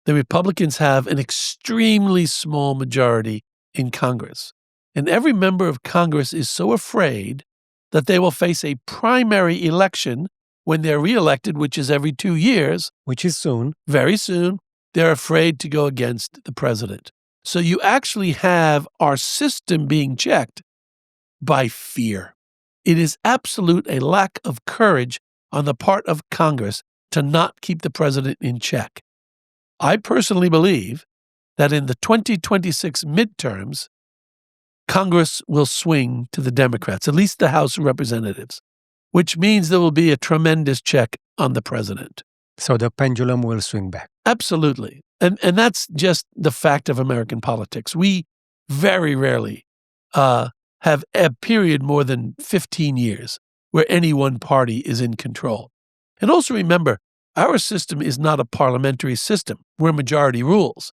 the Republicans have an extremely small majority in Congress. And every member of Congress is so afraid that they will face a primary election when they're reelected, which is every 2 years. Which is soon. Very soon. They're afraid to go against the president. So you actually have our system being checked by fear. It is absolute a lack of courage on the part of Congress to not keep the president in check. I personally believe that in the 2026 midterms, Congress will swing to the Democrats, at least the House of Representatives, which means there will be a tremendous check on the president. So the pendulum will swing back. Absolutely. And that's just the fact of American politics. We very rarely have a period more than 15 years where any one party is in control. And also remember, our system is not a parliamentary system where majority rules.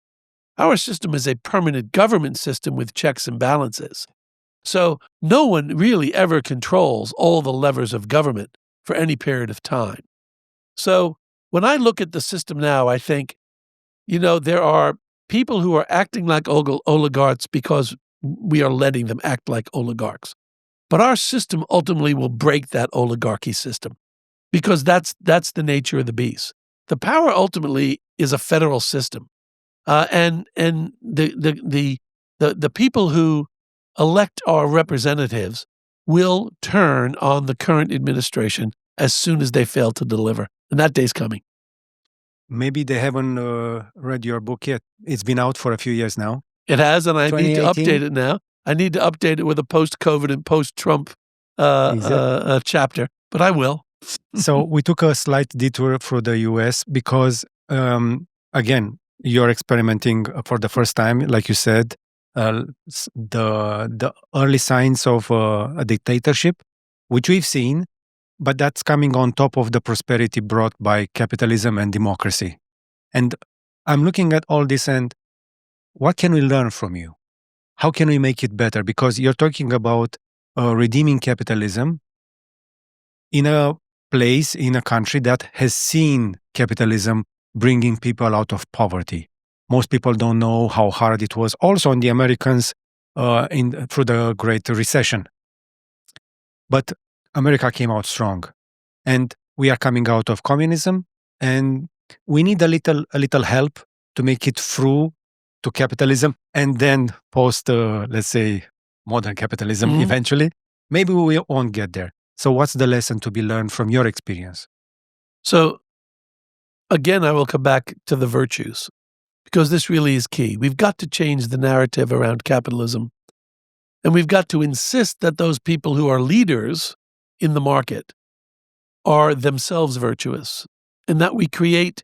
Our system is a permanent government system with checks and balances. So no one really ever controls all the levers of government for any period of time. So when I look at the system now, I think, there are people who are acting like oligarchs because we are letting them act like oligarchs. But our system ultimately will break that oligarchy system because that's the nature of the beast. The power ultimately is a federal system, and the people who elect our representatives will turn on the current administration as soon as they fail to deliver, and that day's coming. Maybe they haven't read your book yet. It's been out for a few years now. It has, and I need to 2018? update it now. I need to update it with a post-COVID and post-Trump chapter, but I will. So we took a slight detour through the US because, again, you're experimenting for the first time, like you said, the early signs of a dictatorship, which we've seen, but that's coming on top of the prosperity brought by capitalism and democracy. And I'm looking at all this and what can we learn from you? How can we make it better? Because you're talking about redeeming capitalism in a place, in a country that has seen capitalism bringing people out of poverty. Most people don't know how hard it was also on the Americans through the Great Recession. But America came out strong. And we are coming out of communism, and we need a little help to make it through to capitalism and then post, let's say, modern capitalism eventually. Maybe we won't get there. So what's the lesson to be learned from your experience? So, again, I will come back to the virtues, because this really is key. We've got to change the narrative around capitalism, and we've got to insist that those people who are leaders in the market are themselves virtuous, and that we create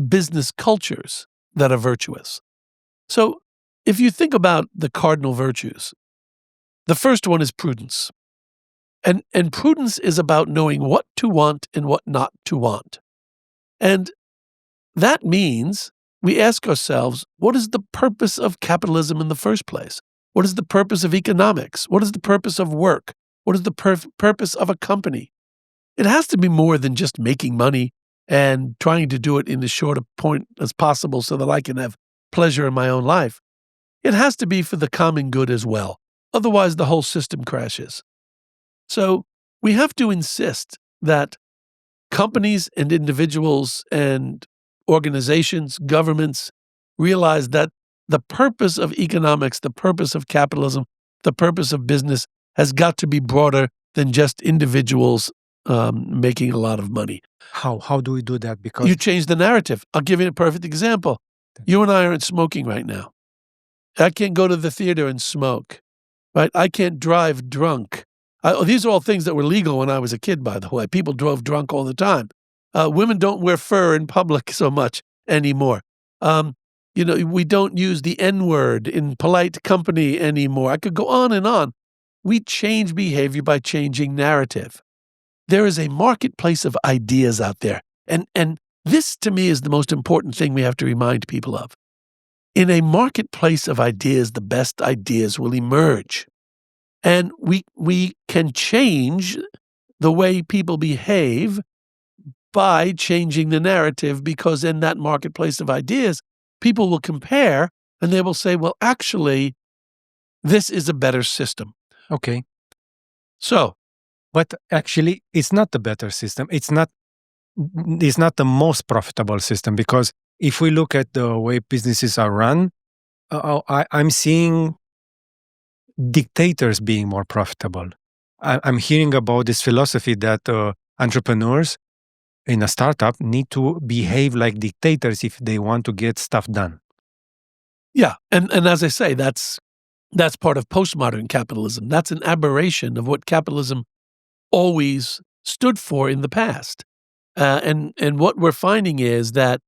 business cultures that are virtuous. So, if you think about the cardinal virtues, the first one is prudence. And prudence is about knowing what to want and what not to want. And that means we ask ourselves, what is the purpose of capitalism in the first place? What is the purpose of economics? What is the purpose of work? What is the purpose of a company? It has to be more than just making money and trying to do it in as short a point as possible so that I can have pleasure in my own life. It has to be for the common good as well. Otherwise, the whole system crashes. So we have to insist that companies and individuals and organizations, governments realize that the purpose of economics, the purpose of capitalism, the purpose of business has got to be broader than just individuals making a lot of money. How do we do that? Because you change the narrative. I'll give you a perfect example. You and I aren't smoking right now. I can't go to the theater and smoke, right? I can't drive drunk. These are all things that were legal when I was a kid, by the way. People drove drunk all the time. Women don't wear fur in public so much anymore. We don't use the N-word in polite company anymore. I could go on and on. We change behavior by changing narrative. There is a marketplace of ideas out there. And this, to me, is the most important thing we have to remind people of. In a marketplace of ideas, the best ideas will emerge. And we can change the way people behave by changing the narrative, because in that marketplace of ideas, people will compare and they will say, well, actually, this is a better system. Okay. So, but actually, it's not the better system. It's not the most profitable system, because if we look at the way businesses are run, I'm seeing dictators being more profitable. I'm hearing about this philosophy that entrepreneurs in a startup need to behave like dictators if they want to get stuff done. Yeah, and as I say, that's part of postmodern capitalism. That's an aberration of what capitalism always stood for in the past. And what we're finding is that,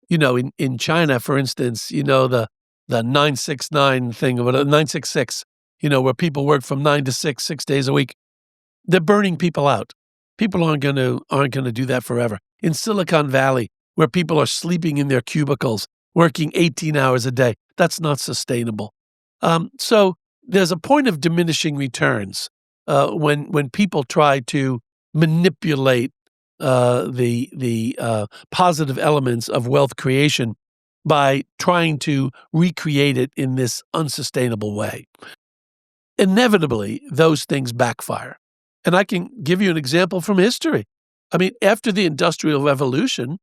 in China, for instance, the 969 thing, or 966, where people work from 9 to 6 days a week, they're burning people out. People aren't going to do that forever. In Silicon Valley, where people are sleeping in their cubicles, working 18 hours a day, that's not sustainable. So there's a point of diminishing returns when people try to manipulate the positive elements of wealth creation by trying to recreate it in this unsustainable way. Inevitably, those things backfire. And I can give you an example from history. I mean, after the Industrial Revolution,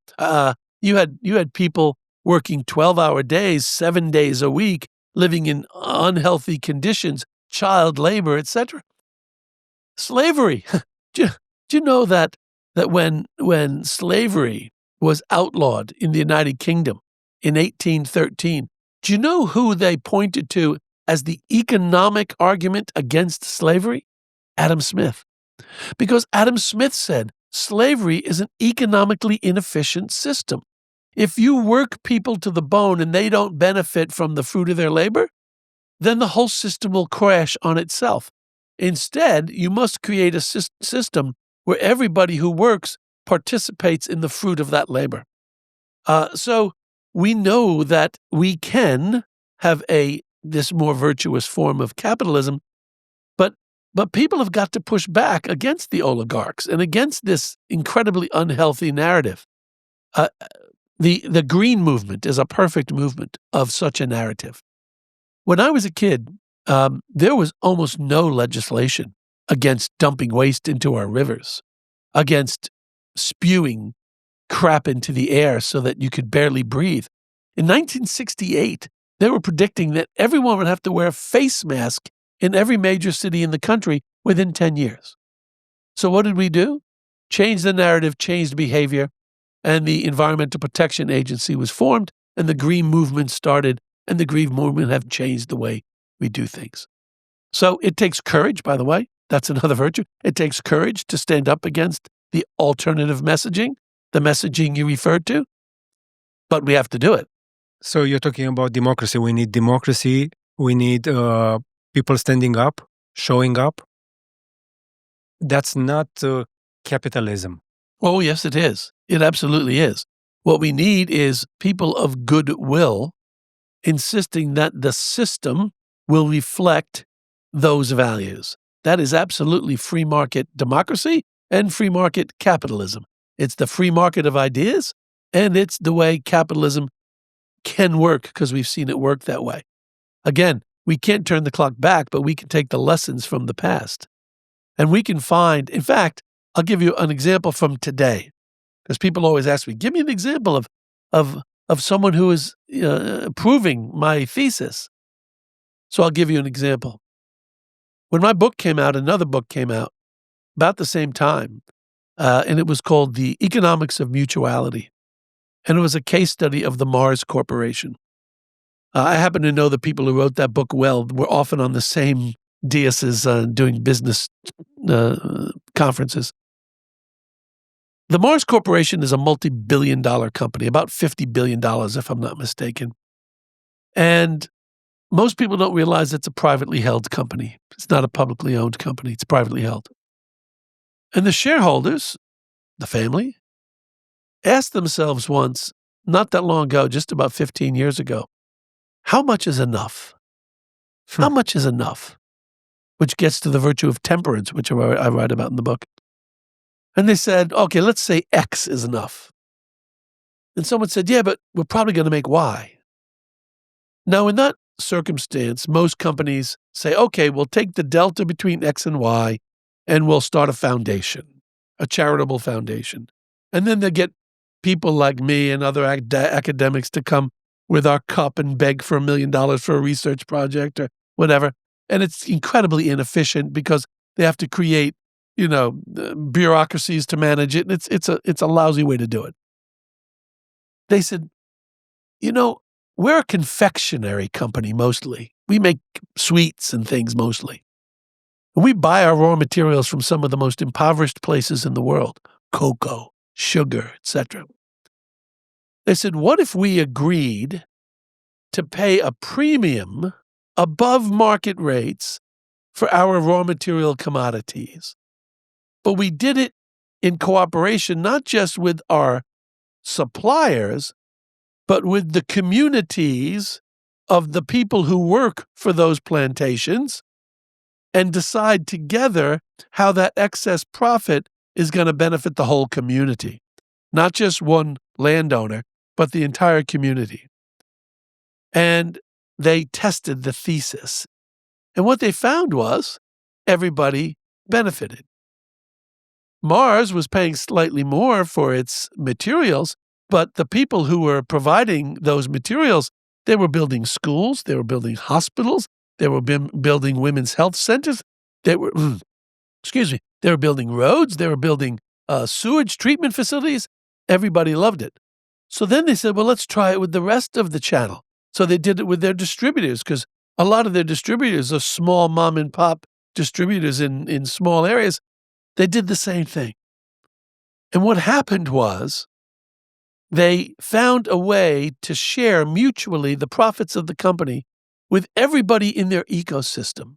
you had people working 12-hour days, 7 days a week, living in unhealthy conditions, child labor, etc. Slavery. Do you know that when slavery was outlawed in the United Kingdom in 1813, do you know who they pointed to as the economic argument against slavery? Adam Smith. Because Adam Smith said slavery is an economically inefficient system. If you work people to the bone and they don't benefit from the fruit of their labor, then the whole system will crash on itself. Instead, you must create a system where everybody who works participates in the fruit of that labor. So we know that we can have this more virtuous form of capitalism, but people have got to push back against the oligarchs and against this incredibly unhealthy narrative. The green movement is a perfect movement of such a narrative. When I was a kid, there was almost no legislation against dumping waste into our rivers, against spewing crap into the air so that you could barely breathe. In 1968, they were predicting that everyone would have to wear a face mask in every major city in the country within 10 years. So what did we do? Change the narrative, changed behavior, and the Environmental Protection Agency was formed, and the green movement started, and the green movement have changed the way we do things. So it takes courage, by the way. That's another virtue. It takes courage to stand up against the alternative messaging, the messaging you referred to, but we have to do it. So you're talking about democracy. We need democracy. We need people standing up, showing up. That's not capitalism. Oh, yes, it is. It absolutely is. What we need is people of goodwill insisting that the system will reflect those values. That is absolutely free market democracy and free market capitalism. It's the free market of ideas, and it's the way capitalism can work because we've seen it work that way. Again, we can't turn the clock back, but we can take the lessons from the past. And we can find, in fact, I'll give you an example from today, because people always ask me, give me an example of someone who is proving my thesis. So I'll give you an example. When my book came out, another book came out about the same time, and it was called The Economics of Mutuality. And it was a case study of the Mars Corporation. I happen to know the people who wrote that book well. We're often on the same daises doing business conferences. The Mars Corporation is a multi-billion-dollar company, about $50 billion, if I'm not mistaken. And most people don't realize it's a privately held company. It's not a publicly owned company. It's privately held. And the shareholders, the family, asked themselves once, not that long ago, just about 15 years ago, how much is enough? How much is enough? Which gets to the virtue of temperance, which I write about in the book. And they said, okay, let's say X is enough. And someone said, yeah, but we're probably going to make Y. Now, in that circumstance, most companies say, okay, we'll take the delta between X and Y and we'll start a foundation, a charitable foundation. And then they get people like me and other academics to come with our cup and beg for $1 million for a research project or whatever. And it's incredibly inefficient because they have to create, bureaucracies to manage it. And it's a lousy way to do it. They said, we're a confectionery company mostly. We make sweets and things mostly. And we buy our raw materials from some of the most impoverished places in the world, cocoa, sugar, etc. They said, what if we agreed to pay a premium above market rates for our raw material commodities? But we did it in cooperation, not just with our suppliers, but with the communities of the people who work for those plantations and decide together how that excess profit is going to benefit the whole community, not just one landowner, but the entire community. And they tested the thesis. And what they found was everybody benefited. Mars was paying slightly more for its materials, but the people who were providing those materials, they were building schools, they were building hospitals, they were building women's health centers, they were, they were building roads, they were building sewage treatment facilities. Everybody loved it. So then they said, well, let's try it with the rest of the channel. So they did it with their distributors, because a lot of their distributors are small mom and pop distributors in small areas. They did the same thing. And what happened was they found a way to share mutually the profits of the company with everybody in their ecosystem.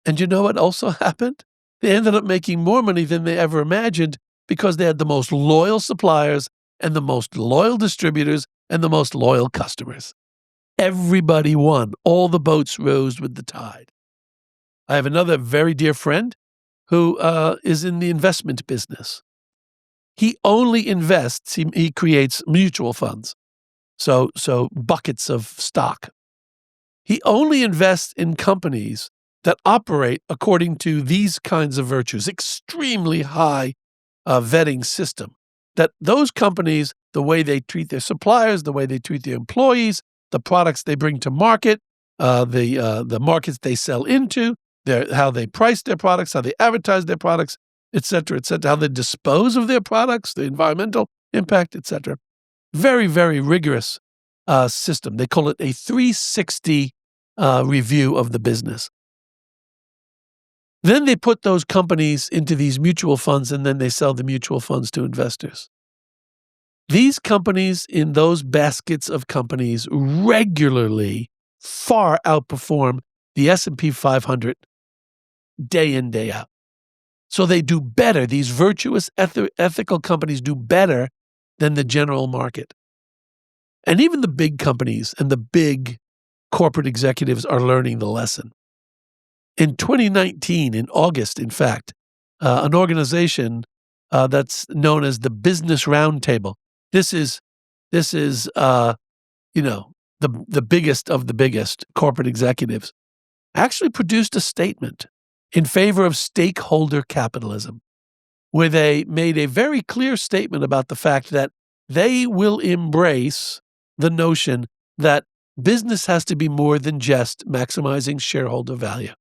And you know what also happened? They ended up making more money than they ever imagined because they had the most loyal suppliers and the most loyal distributors and the most loyal customers. Everybody won. All the boats rose with the tide. I have another very dear friend who is in the investment business. He only invests, he creates mutual funds, so buckets of stock. He only invests in companies that operate according to these kinds of virtues, extremely high vetting system, that those companies, the way they treat their suppliers, the way they treat their employees, the products they bring to market, the markets they sell into, how they price their products, how they advertise their products, et cetera, how they dispose of their products, the environmental impact, et cetera. Very, very rigorous system. They call it a 360 review of the business. Then they put those companies into these mutual funds, and then they sell the mutual funds to investors. These companies in those baskets of companies regularly far outperform the S&P 500 day in, day out. So they do better. These virtuous, ethical companies do better than the general market. And even the big companies and the big corporate executives are learning the lesson. In 2019, in August, in fact, an organization that's known as the Business Roundtable. This is the biggest of the biggest corporate executives, actually produced a statement in favor of stakeholder capitalism, where they made a very clear statement about the fact that they will embrace the notion that business has to be more than just maximizing shareholder value,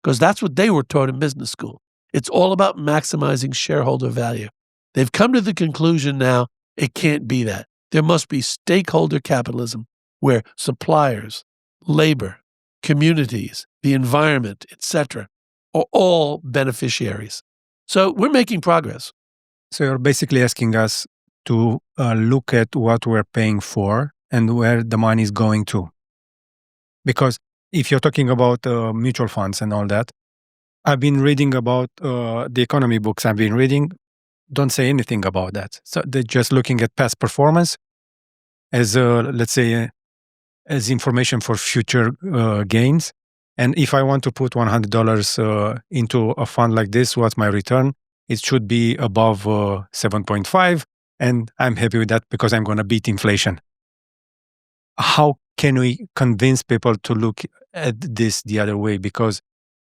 because that's what they were taught in business school. It's all about maximizing shareholder value. They've come to the conclusion now it can't be that. There must be stakeholder capitalism where suppliers, labor, communities, the environment, etc., are all beneficiaries. So we're making progress. So you're basically asking us to look at what we're paying for and where the money is going to. Because if you're talking about mutual funds and all that, I've been reading about the economy books I've been reading, don't say anything about that. So they're just looking at past performance as, let's say, as information for future gains. And if I want to put $100 into a fund like this, what's my return? It should be above 7.5, and I'm happy with that because I'm going to beat inflation. How can we convince people to look at this the other way? Because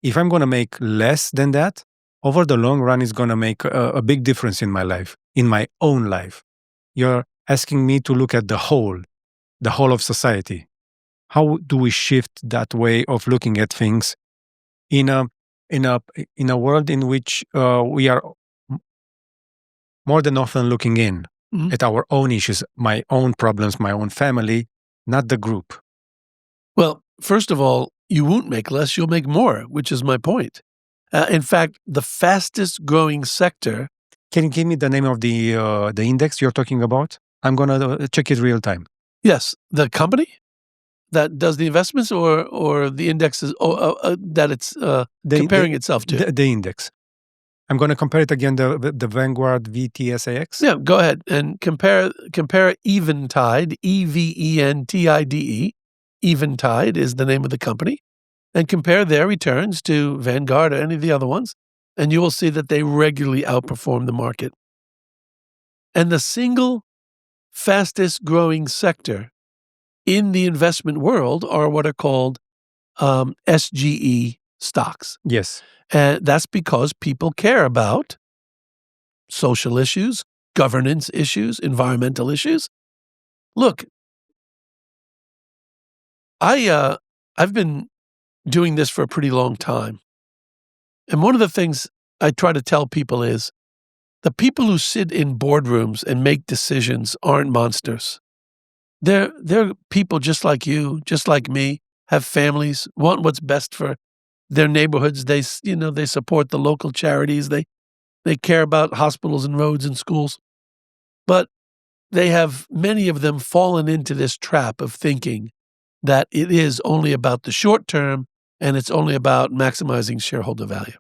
if I'm going to make less than that, over the long run, it's going to make a big difference in my life, in my own life. You're asking me to look at the whole of society. How do we shift that way of looking at things in a world in which we are more than often looking in at our own issues, my own problems, my own family, not the group? Well, first of all, you won't make less, you'll make more, which is my point. In fact, the fastest growing sector. Can you give me the name of the index you're talking about? I'm going to check it real time. Yes, the company that does the investments, or the indexes that it's comparing itself to? The index. I'm going to compare it again, the Vanguard VTSAX. Yeah, go ahead and compare Eventide, EVENTIDE, Eventide is the name of the company, and compare their returns to Vanguard or any of the other ones, and you will see that they regularly outperform the market. And the single fastest growing sector in the investment world are what are called SGE stocks. Yes. And that's because people care about social issues, governance issues, environmental issues. Look, I've been doing this for a pretty long time. And one of the things I try to tell people is the people who sit in boardrooms and make decisions aren't monsters. They're people just like you, just like me, have families, want what's best for their neighborhoods. They support the local charities. They care about hospitals and roads and schools. But they have, many of them, fallen into this trap of thinking that it is only about the short term and it's only about maximizing shareholder value.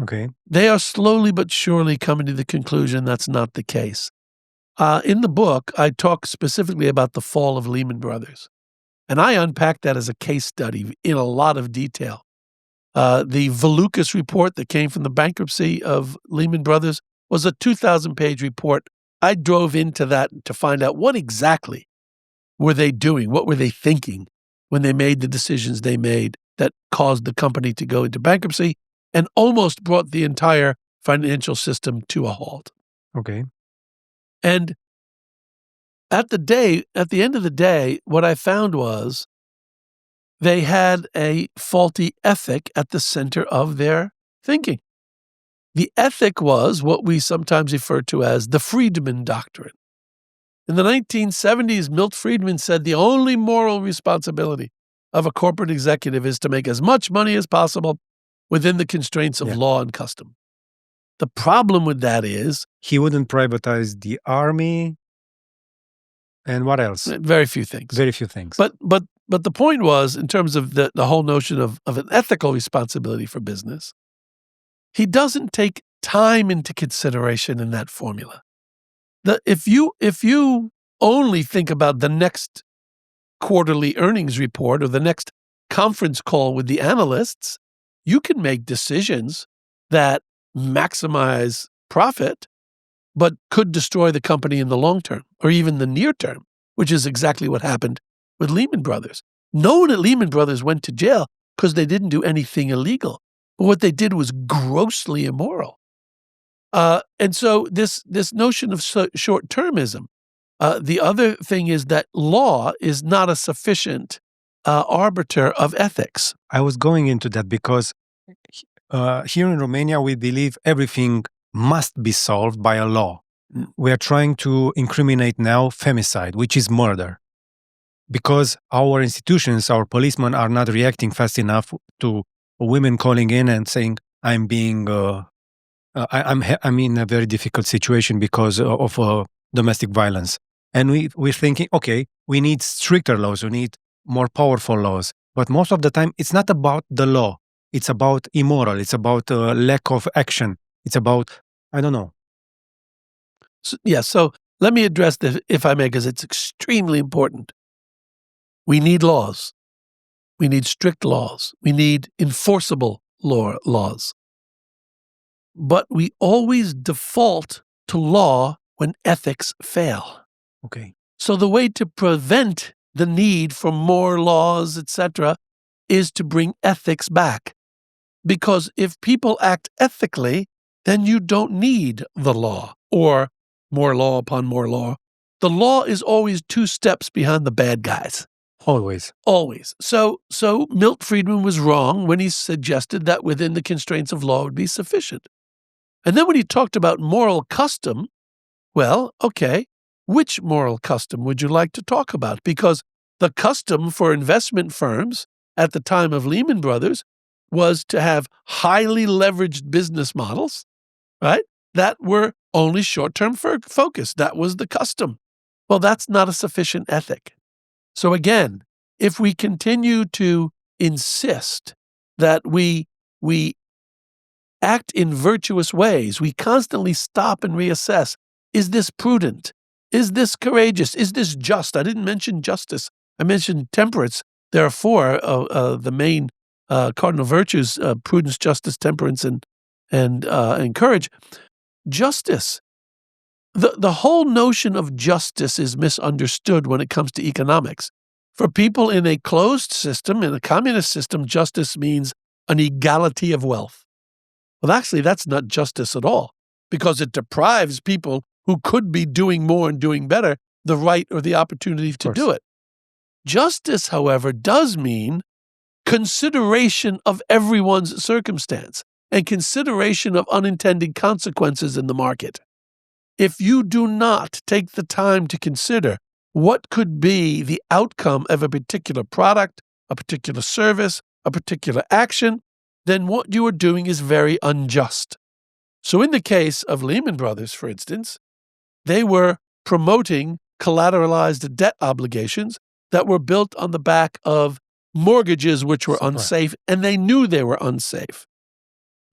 Okay. They are slowly but surely coming to the conclusion that's not the case. In the book, I talk specifically about the fall of Lehman Brothers, and I unpack that as a case study in a lot of detail. The Volucas report that came from the bankruptcy of Lehman Brothers was a 2,000-page report. I drove into that to find out what exactly were they doing, what were they thinking when they made the decisions they made that caused the company to go into bankruptcy and almost brought the entire financial system to a halt. Okay. And at the end of the day, what I found was they had a faulty ethic at the center of their thinking. The ethic was what we sometimes refer to as the Friedman Doctrine. In the 1970s, Milt Friedman said the only moral responsibility of a corporate executive is to make as much money as possible within the constraints of law and custom. The problem with that is he wouldn't privatize the army. And what else? Very few things. Very few things. But the point was, in terms of the whole notion of an ethical responsibility for business, he doesn't take time into consideration in that formula. If you only think about the next quarterly earnings report or the next conference call with the analysts, you can make decisions that maximize profit, but could destroy the company in the long term or even the near term, which is exactly what happened with Lehman Brothers. No one at Lehman Brothers went to jail because they didn't do anything illegal. But what they did was grossly immoral. And so this notion of short-termism, the other thing is that law is not a sufficient arbiter of ethics. I was going into that because here in Romania, we believe everything must be solved by a law. We are trying to incriminate now femicide, which is murder, because our institutions, our policemen are not reacting fast enough to women calling in and saying, I'm in a very difficult situation because of domestic violence. And we're thinking, okay, we need stricter laws, we need more powerful laws. But most of the time, it's not about the law. It's about immoral. It's about lack of action. It's about, I don't know. So let me address this, if I may, because it's extremely important. We need laws. We need strict laws. We need enforceable laws. But we always default to law when ethics fail. Okay. So the way to prevent the need for more laws, etc., is to bring ethics back. Because if people act ethically, then you don't need the law or more law upon more law. The law is always 2 steps behind the bad guys. Always. So Milt Friedman was wrong when he suggested that within the constraints of law would be sufficient. And then when he talked about moral custom, well, okay, which moral custom would you like to talk about? Because the custom for investment firms at the time of Lehman Brothers was to have highly leveraged business models, right, that were only short-term focused. That was the custom. Well, that's not a sufficient ethic. So again, if we continue to insist that we act in virtuous ways, we constantly stop and reassess. Is this prudent? Is this courageous? Is this just? I didn't mention justice. I mentioned temperance. There are four, the main cardinal virtues, prudence, justice, temperance, and courage. Justice. The whole notion of justice is misunderstood when it comes to economics. For people in a closed system, in a communist system, justice means an equality of wealth. Well, actually, that's not justice at all, because it deprives people who could be doing more and doing better the right or the opportunity to do it. Justice, however, does mean consideration of everyone's circumstance and consideration of unintended consequences in the market. If you do not take the time to consider what could be the outcome of a particular product, a particular service, a particular action, then what you are doing is very unjust. So in the case of Lehman Brothers, for instance, they were promoting collateralized debt obligations that were built on the back of mortgages which were unsafe, and they knew they were unsafe.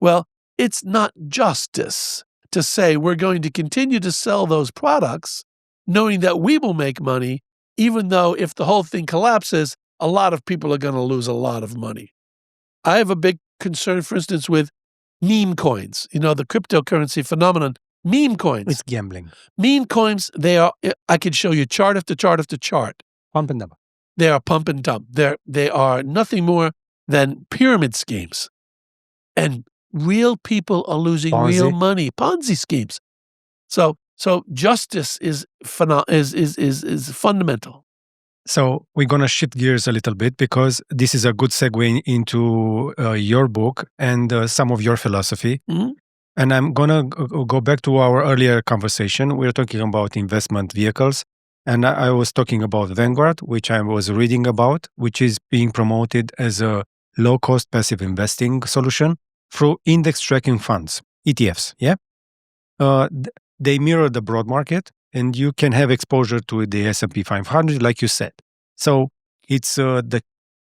Well, it's not justice to say we're going to continue to sell those products knowing that we will make money, even though if the whole thing collapses, a lot of people are going to lose a lot of money. I have a big concern, for instance, with meme coins, the cryptocurrency phenomenon. Meme coins. It's gambling. Meme coins, I could show you chart after chart after chart. Pump and dump. They are pump and dump. They are nothing more than pyramid schemes. And real people are losing real money. Ponzi schemes. So justice is fundamental. So we're going to shift gears a little bit because this is a good segue into your book and some of your philosophy. Mm-hmm. And I'm going to go back to our earlier conversation. We were talking about investment vehicles. And I was talking about Vanguard, which I was reading about, which is being promoted as a low-cost passive investing solution through index tracking funds, ETFs, yeah? They mirror the broad market, and you can have exposure to the S&P 500, like you said. So it's the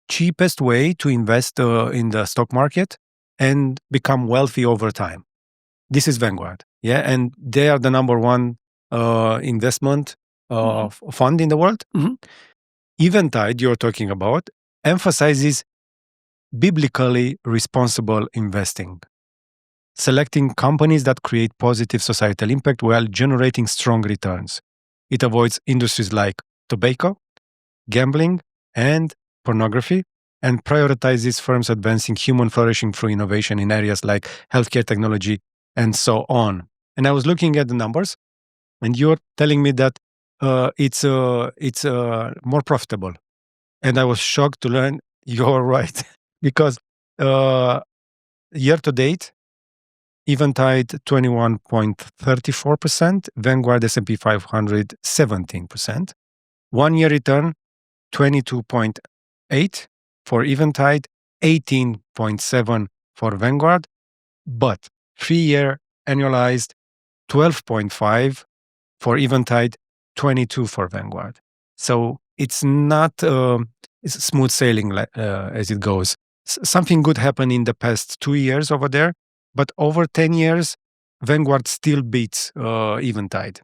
cheapest way to invest in the stock market and become wealthy over time. This is Vanguard, yeah? And they are the number one investment fund in the world. Mm-hmm. Eventide, you're talking about, emphasizes biblically responsible investing, selecting companies that create positive societal impact while generating strong returns. It avoids industries like tobacco, gambling, and pornography, and prioritizes firms advancing human flourishing through innovation in areas like healthcare technology and so on. And I was looking at the numbers, and you're telling me that it's more profitable. And I was shocked to learn you're right. Because year to date, Eventide 21.34%, Vanguard S&P 500 17%. 1 year return 22.8 for Eventide, 18.7 for Vanguard, but 3 year annualized 12.5 for Eventide, 22 for Vanguard. So it's not it's smooth sailing as it goes. Something good happened in the past 2 years over there, but over 10 years, Vanguard still beats Eventide.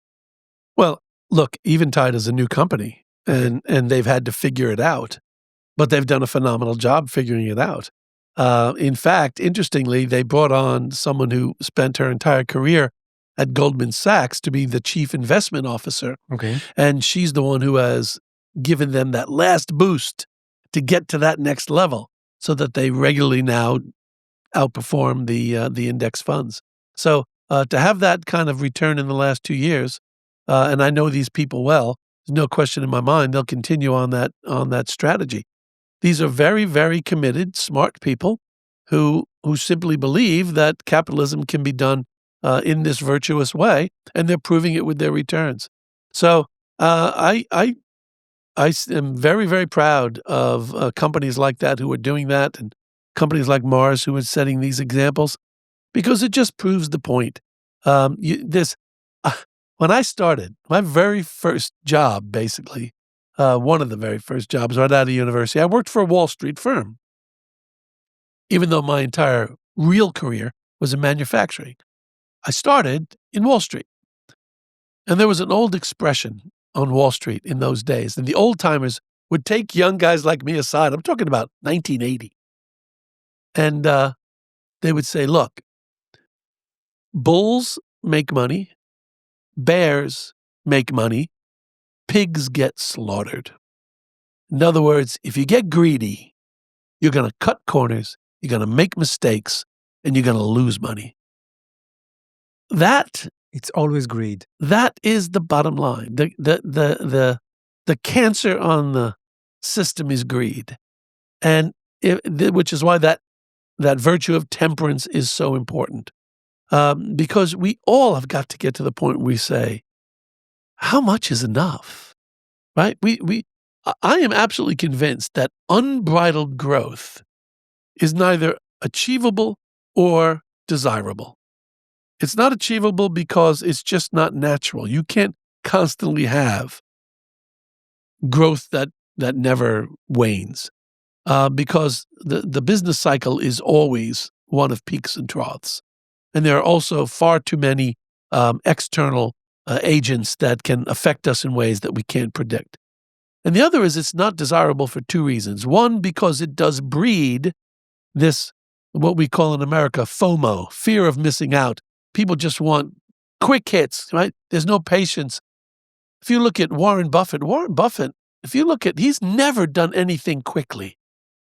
Well, look, Eventide is a new company, and they've had to figure it out, but they've done a phenomenal job figuring it out. In fact, interestingly, they brought on someone who spent her entire career at Goldman Sachs to be the chief investment officer. Okay. And she's the one who has given them that last boost to get to that next level so that they regularly now outperform the index funds. So to have that kind of return in the last 2 years, and I know these people well, there's no question in my mind they'll continue on that strategy. These are very, very committed, smart people who simply believe that capitalism can be done in this virtuous way, and they're proving it with their returns. So I am very, very proud of companies like that who are doing that, and companies like Mars who are setting these examples, because it just proves the point. When I started, my very first job, basically, one of the very first jobs right out of university, I worked for a Wall Street firm, even though my entire real career was in manufacturing. I started in Wall Street. And there was an old expression on Wall Street in those days, and the old timers would take young guys like me aside. I'm talking about 1980. And they would say, look, bulls make money, bears make money, pigs get slaughtered. In other words, if you get greedy, you're going to cut corners, you're going to make mistakes, and you're going to lose money. It's always greed. That is the bottom line. The cancer on the system is greed, and which is why that virtue of temperance is so important. Because we all have got to get to the point where we say, how much is enough? Right? I am absolutely convinced that unbridled growth is neither achievable or desirable. It's not achievable because it's just not natural. You can't constantly have growth that never wanes, because the business cycle is always one of peaks and troughs. And there are also far too many external agents that can affect us in ways that we can't predict. And the other is it's not desirable for two reasons. One, because it does breed this, what we call in America, FOMO, fear of missing out. People just want quick hits, right? There's no patience. If you look at Warren Buffett, if you look at, he's never done anything quickly,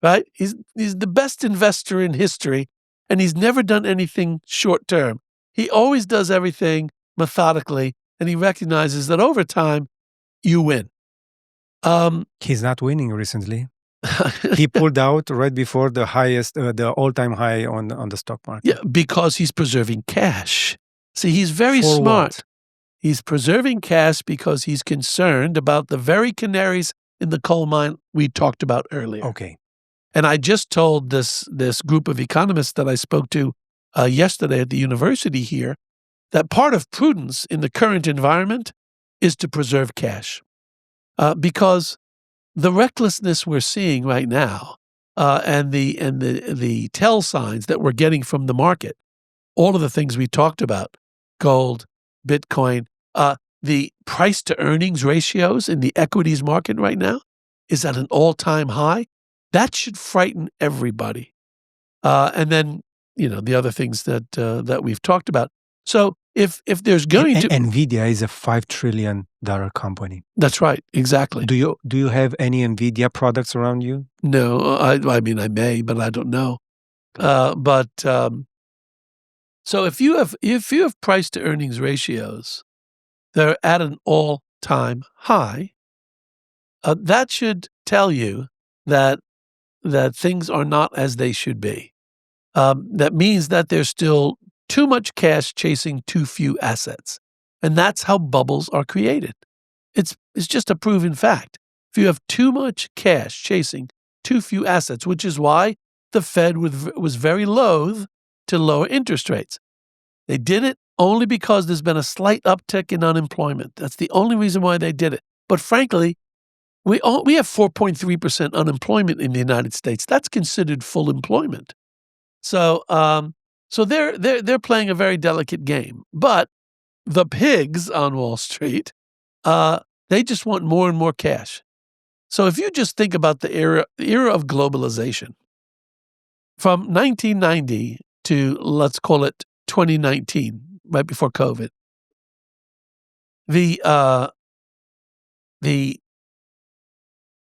right? He's the best investor in history, and he's never done anything short term. He always does everything methodically, and he recognizes that over time, you win. He's not winning recently. He pulled out right before the highest, the all-time high on the stock market. Yeah, because he's preserving cash. See, he's very For smart. what? He's preserving cash because he's concerned about the very canaries in the coal mine we talked about earlier. Okay. And I just told this group of economists that I spoke to yesterday at the university here that part of prudence in the current environment is to preserve cash. Because the recklessness we're seeing right now, and the tell signs that we're getting from the market, all of the things we talked about, gold, Bitcoin, the price to earnings ratios in the equities market right now is at an all-time high. That should frighten everybody. And then, the other things that we've talked about. So if there's going to... NVIDIA is a $5 trillion company. That's right. Exactly. Do you have any NVIDIA products around you? No, I mean, I may, but I don't know. So if you have price to earnings ratios that are at an all-time high, that should tell you that things are not as they should be. That means that there's still too much cash chasing too few assets. And that's how bubbles are created. It's just a proven fact. If you have too much cash chasing too few assets, which is why the Fed was very loath to lower interest rates. They did it only because there's been a slight uptick in unemployment. That's the only reason why they did it. But frankly, we have 4.3% unemployment in the United States. That's considered full employment. So they're playing a very delicate game. But the pigs on Wall Street, they just want more and more cash. So if you just think about the era of globalization, from 1990 to, let's call it 2019, right before COVID, the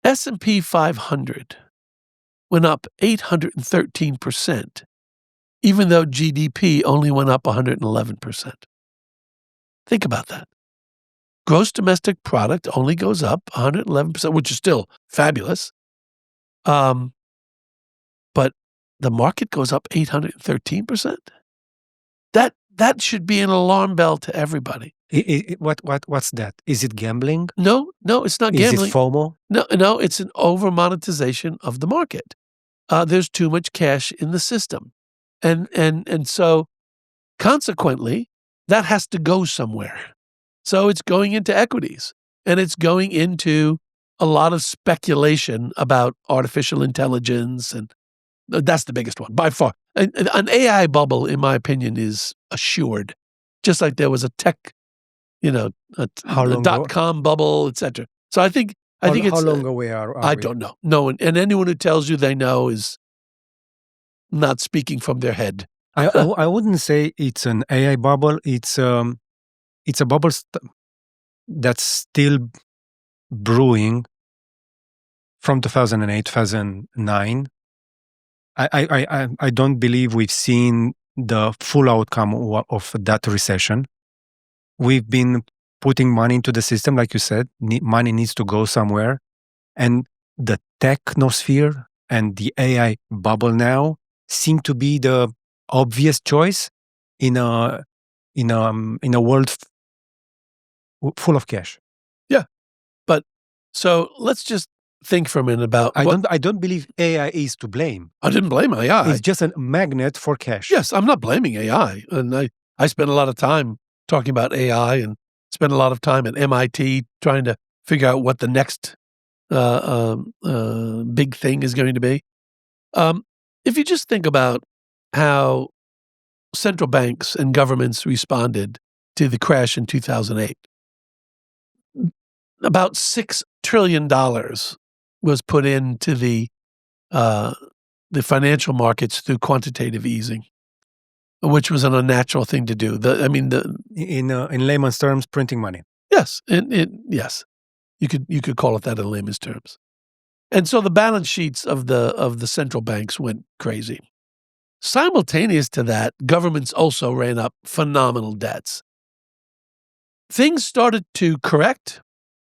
S&P 500 went up 813%, even though GDP only went up 111%. Think about that. Gross domestic product only goes up 111%, which is still fabulous. But the market goes up 813%. That should be an alarm bell to everybody. What's that? Is it gambling? No, it's not gambling. Is it FOMO? No, it's an over-monetization of the market. There's too much cash in the system. And so consequently, that has to go somewhere. So it's going into equities, and it's going into a lot of speculation about artificial intelligence, and that's the biggest one by far. An AI bubble, in my opinion, is assured, just like there was a tech, a How long .com bubble, etc. So I think I think how it's long away are I we? don't know. No one, and anyone who tells you they know is not speaking from their head. I wouldn't say it's an AI bubble. It's a bubble that's still brewing from 2008, 2009. I don't believe we've seen the full outcome of that recession. We've been putting money into the system, like you said. Money needs to go somewhere, and the technosphere and the AI bubble now seem to be the obvious choice in a world full of cash. Yeah, but so let's just think for a minute about. I don't believe AI is to blame. I didn't blame AI. It's just a magnet for cash. Yes, I'm not blaming AI, and I spent a lot of time talking about AI and spent a lot of time at MIT trying to figure out what the next big thing is going to be. If you just think about how central banks and governments responded to the crash in 2008, about $6 trillion was put into the financial markets through quantitative easing, which was an unnatural thing to do. In layman's terms, printing money. Yes, yes, you could call it that in layman's terms. And so the balance sheets of the central banks went crazy. Simultaneous to that, governments also ran up phenomenal debts. Things started to correct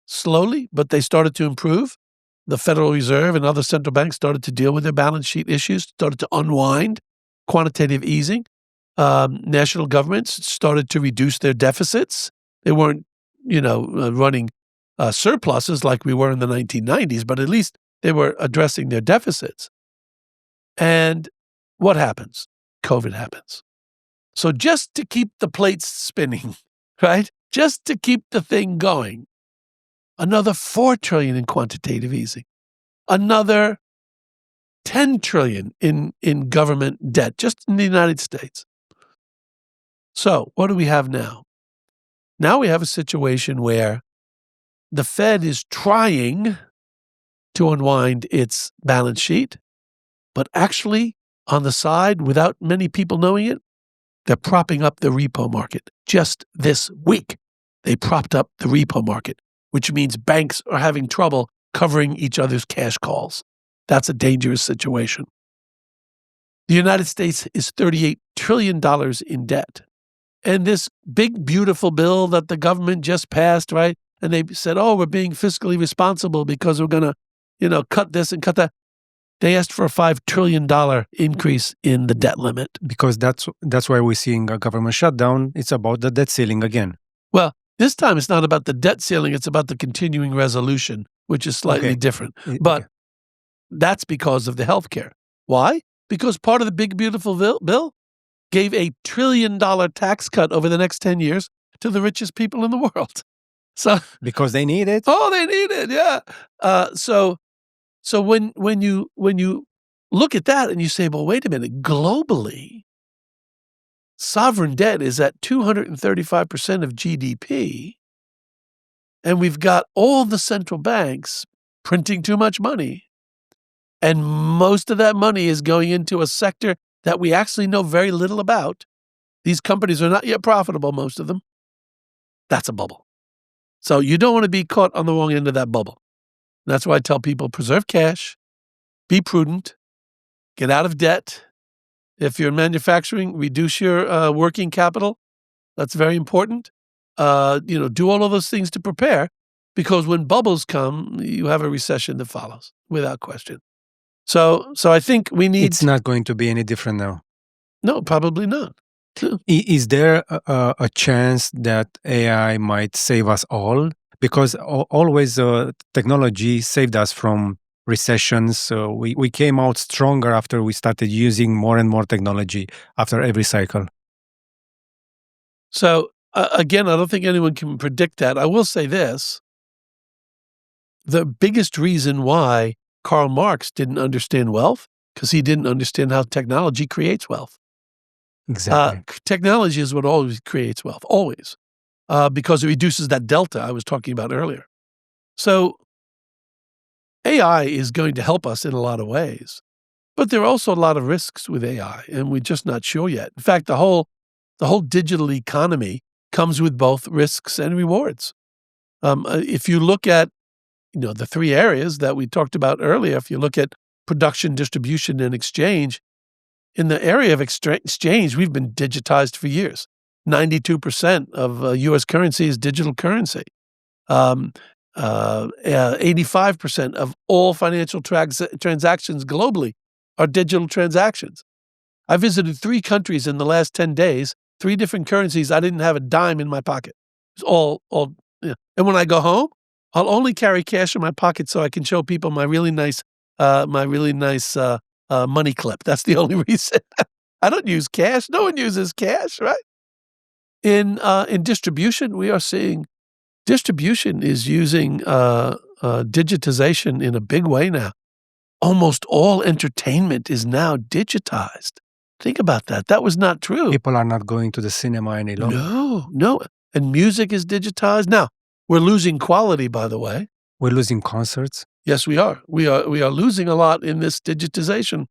slowly, but they started to improve. The Federal Reserve and other central banks started to deal with their balance sheet issues, started to unwind quantitative easing. National governments started to reduce their deficits. They weren't, running surpluses like we were in the 1990s, but at least they were addressing their deficits. And what happens? COVID happens. So just to keep the plates spinning, right? Just to keep the thing going, another $4 trillion in quantitative easing, another $10 trillion in government debt, just in the United States. So what do we have now? Now we have a situation where the Fed is trying to unwind its balance sheet, but actually on the side, without many people knowing it, they're propping up the repo market. Just this week, they propped up the repo market, which means banks are having trouble covering each other's cash calls. That's a dangerous situation. The United States is $38 trillion in debt. And this big, beautiful bill that the government just passed, right? And they said, oh, we're being fiscally responsible because we're going to, cut this and cut that. They asked for a $5 trillion increase in the debt limit. Because that's why we're seeing a government shutdown. It's about the debt ceiling again. Well, this time it's not about the debt ceiling. It's about the continuing resolution, which is slightly different. But that's because of the health care. Why? Because part of the big, beautiful bill gave a $1 trillion tax cut over the next 10 years to the richest people in the world. So because they need it. Oh, they need it, yeah. So when you look at that and you say, well, wait a minute, globally, sovereign debt is at 235% of GDP, and we've got all the central banks printing too much money, and most of that money is going into a sector that we actually know very little about. These companies are not yet profitable, most of them. That's a bubble. So you don't want to be caught on the wrong end of that bubble. That's why I tell people, preserve cash, be prudent, get out of debt. If you're in manufacturing, reduce your working capital. That's very important. Do all of those things to prepare, because when bubbles come, you have a recession that follows, without question. So I think we need... It's not going to be any different now. No, probably not. Is there a chance that AI might save us all? Because always technology saved us from recessions. We came out stronger after we started using more and more technology after every cycle. So again, I don't think anyone can predict that. I will say this. The biggest reason why Karl Marx didn't understand wealth, because he didn't understand how technology creates wealth. Exactly. Technology is what always creates wealth, always, because it reduces that delta I was talking about earlier. So AI is going to help us in a lot of ways, but there are also a lot of risks with AI, and we're just not sure yet. In fact, the whole digital economy comes with both risks and rewards. If you look at the three areas that we talked about earlier, if you look at production, distribution, and exchange, in the area of exchange, we've been digitized for years. 92% of U.S. currency is digital currency. 85% of all financial transactions globally are digital transactions. I visited 3 countries in the last 10 days, 3 different currencies. I didn't have a dime in my pocket. It's all. And when I go home, I'll only carry cash in my pocket so I can show people my really nice money clip. That's the only reason. I don't use cash. No one uses cash, right? In distribution, we are seeing distribution is using digitization in a big way now. Almost all entertainment is now digitized. Think about that. That was not true. People are not going to the cinema any longer. No. And music is digitized. Now, we're losing quality, by the way. We're losing concerts. Yes, we are. We are losing a lot in this digitization.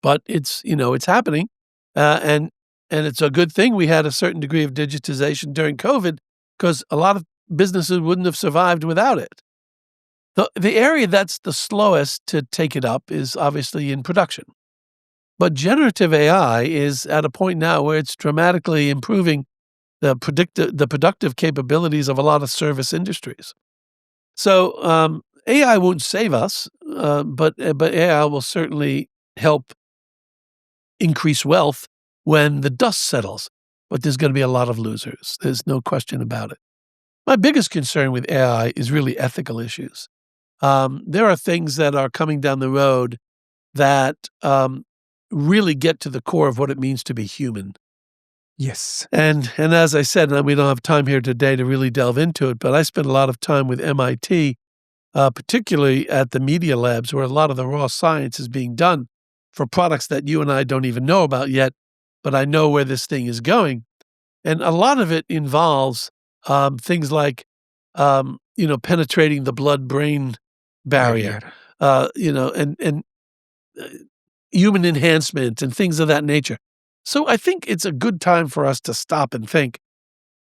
But it's happening. And it's a good thing we had a certain degree of digitization during COVID, because a lot of businesses wouldn't have survived without it. The area that's the slowest to take it up is obviously in production. But generative AI is at a point now where it's dramatically improving the productive capabilities of a lot of service industries. So AI won't save us, but AI will certainly help increase wealth when the dust settles. But there's going to be a lot of losers. There's no question about it. My biggest concern with AI is really ethical issues. There are things that are coming down the road that really get to the core of what it means to be human. Yes. And as I said, and we don't have time here today to really delve into it, but I spent a lot of time with MIT, particularly at the media labs, where a lot of the raw science is being done for products that you and I don't even know about yet, but I know where this thing is going. And a lot of it involves things like, penetrating the blood-brain barrier, and human enhancement and things of that nature. So I think it's a good time for us to stop and think,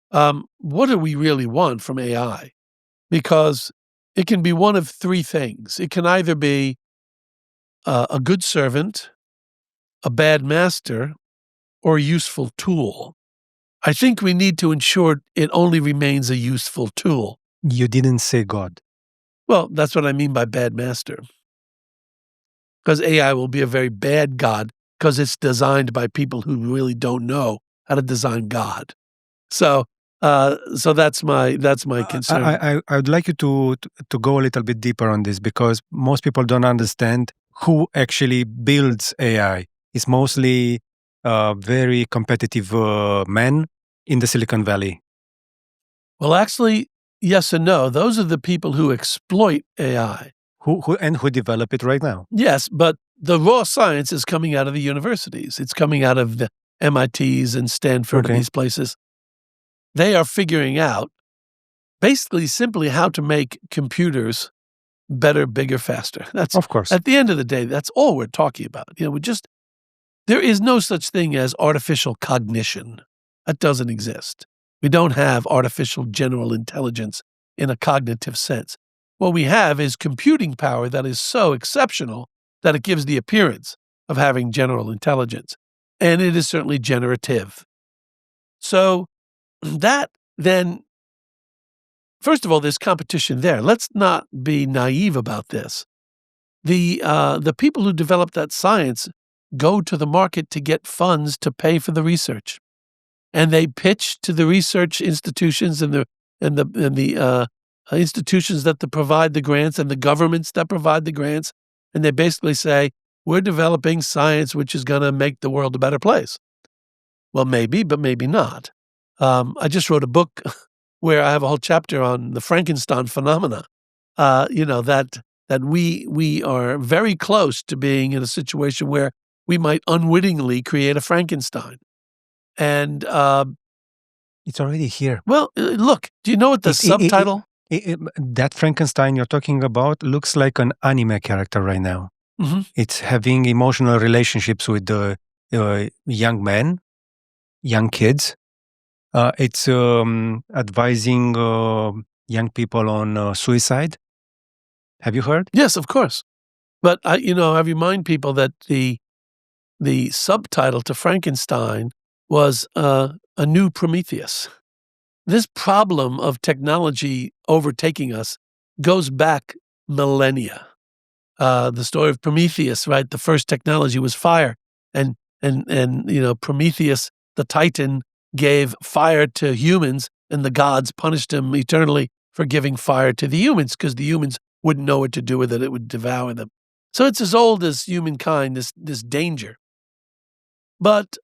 what do we really want from AI? Because it can be one of 3 things. It can either be a good servant, a bad master, or a useful tool. I think we need to ensure it only remains a useful tool. You didn't say God. Well, that's what I mean by bad master. Because AI will be a very bad God, because it's designed by people who really don't know how to design God. So that's my concern. I would like you to go a little bit deeper on this, because most people don't understand who actually builds AI. It's mostly very competitive men in the Silicon Valley. Well, actually, yes and no. Those are the people who exploit AI. Who develop it right now. Yes, but the raw science is coming out of the universities. It's coming out of the MITs and Stanford and these places. They are figuring out basically simply how to make computers better, bigger, faster. That's, of course. At the end of the day, that's all we're talking about. There is no such thing as artificial cognition. That doesn't exist. We don't have artificial general intelligence in a cognitive sense. What we have is computing power that is so exceptional that it gives the appearance of having general intelligence. And it is certainly generative. So that then, first of all, there's competition there. Let's not be naive about this. The people who develop that science go to the market to get funds to pay for the research. And they pitch to the research institutions and the institutions that provide the grants and the governments that provide the grants. And they basically say, we're developing science which is going to make the world a better place. Well, maybe, but maybe not. I just wrote a book where I have a whole chapter on the Frankenstein phenomena, that we are very close to being in a situation where we might unwittingly create a Frankenstein. And it's already here. Well, look, do you know what the subtitle? That Frankenstein you're talking about looks like an anime character right now. Mm-hmm. It's having emotional relationships with the young men, young kids. It's advising young people on suicide. Have you heard? Yes, of course. But I remind people that the subtitle to Frankenstein was a new Prometheus. This problem of technology overtaking us goes back millennia. The story of Prometheus, right? The first technology was fire, and Prometheus, the Titan, gave fire to humans, and the gods punished him eternally for giving fire to the humans because the humans wouldn't know what to do with it; it would devour them. So it's as old as humankind. This danger, but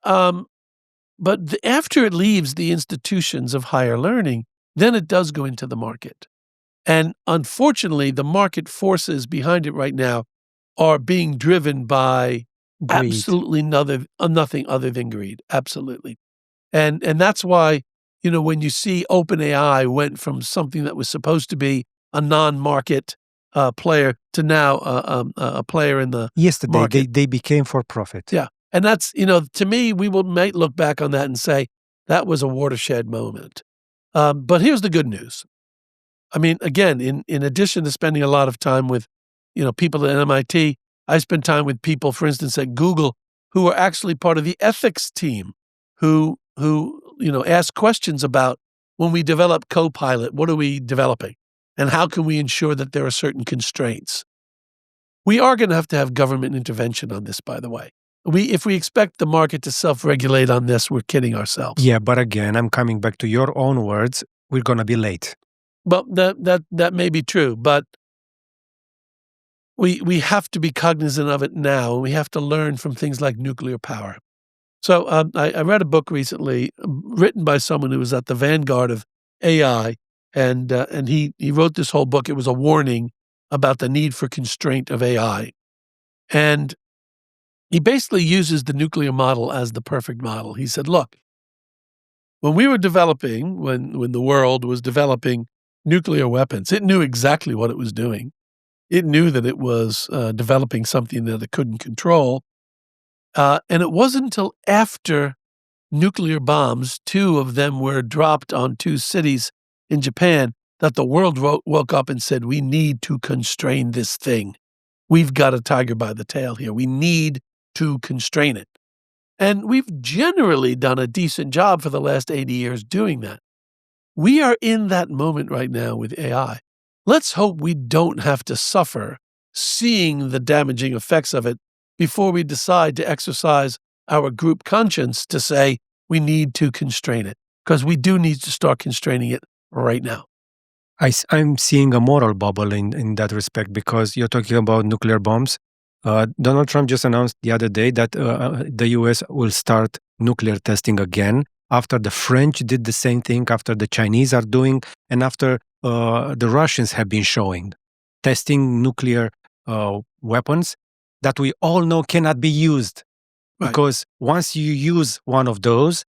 after it leaves the institutions of higher learning, then it does go into the market. And unfortunately, the market forces behind it right now are being driven by Greed. absolutely nothing other than greed. Absolutely. And that's why, when you see OpenAI went from something that was supposed to be a non-market player to now a player in the Yesterday, market. they became for profit. Yeah. And that's, to me, we might look back on that and say that was a watershed moment. But here's the good news. I mean, again, in addition to spending a lot of time with, people at MIT, I spend time with people, for instance, at Google, who are actually part of the ethics team, who ask questions about when we develop Copilot, what are we developing? And how can we ensure that there are certain constraints? We are going to have government intervention on this, by the way. If we expect the market to self-regulate on this, we're kidding ourselves. Yeah, but again, I'm coming back to your own words. We're going to be late. Well, that may be true, but we have to be cognizant of it now, and we have to learn from things like nuclear power. So I read a book recently written by someone who was at the vanguard of AI, and he wrote this whole book. It was a warning about the need for constraint of AI. And he basically uses the nuclear model as the perfect model. He said, look, when we were developing, when the world was developing nuclear weapons, it knew exactly what it was doing. It knew that it was developing something that it couldn't control. And it wasn't until after nuclear bombs, 2 of them were dropped on 2 cities in Japan, that the world woke up and said, we need to constrain this thing. We've got a tiger by the tail here. We need to constrain it. And we've generally done a decent job for the last 80 years doing that. We are in that moment right now with AI. Let's hope we don't have to suffer seeing the damaging effects of it before we decide to exercise our group conscience to say we need to constrain it, because we do need to start constraining it right now. I'm seeing a moral bubble in that respect, because you're talking about nuclear bombs. Donald Trump just announced the other day that the US will start nuclear testing again after the French did the same thing, after the Chinese are doing, and after the Russians have been showing, testing nuclear weapons that we all know cannot be used. Right. Because once you use one of those,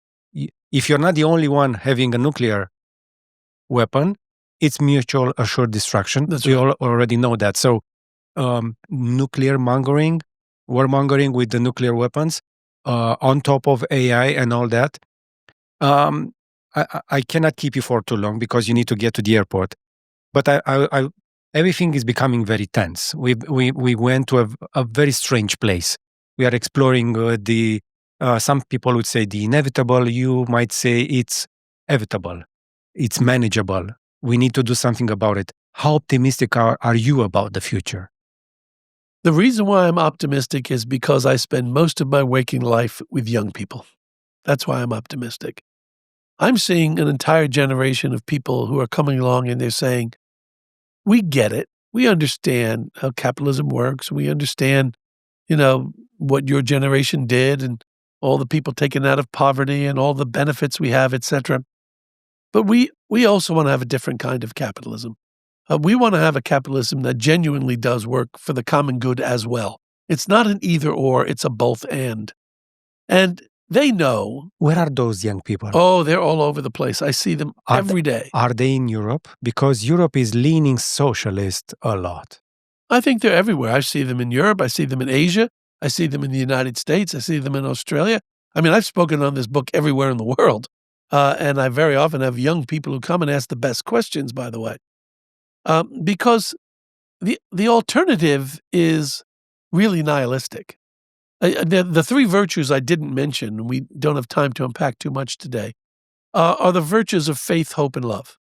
if you're not the only one having a nuclear weapon, it's mutual assured destruction. That's we right. all already know that. So nuclear mongering, warmongering with the nuclear weapons, on top of AI and all that, I cannot keep you for too long because you need to get to the airport. But I everything is becoming very tense. We went to a very strange place. We are exploring some people would say the inevitable. You might say it's evitable. It's manageable. We need to do something about it. How optimistic are you about the future? The reason why I'm optimistic is because I spend most of my waking life with young people. That's why I'm optimistic. I'm seeing an entire generation of people who are coming along and they're saying, we get it. We understand how capitalism works. We understand, what your generation did and all the people taken out of poverty and all the benefits we have, etc. But we also want to have a different kind of capitalism. We want to have a capitalism that genuinely does work for the common good as well. It's not an either or, it's a both and. And they know. Where are those young people? Oh, they're all over the place. I see them every day. Are they in Europe? Because Europe is leaning socialist a lot. I think they're everywhere. I see them in Europe. I see them in Asia. I see them in the United States. I see them in Australia. I mean, I've spoken on this book everywhere in the world. And I very often have young people who come and ask the best questions, by the way. Because the alternative is really nihilistic. The three virtues I didn't mention, and we don't have time to unpack too much today, are the virtues of faith, hope, and love.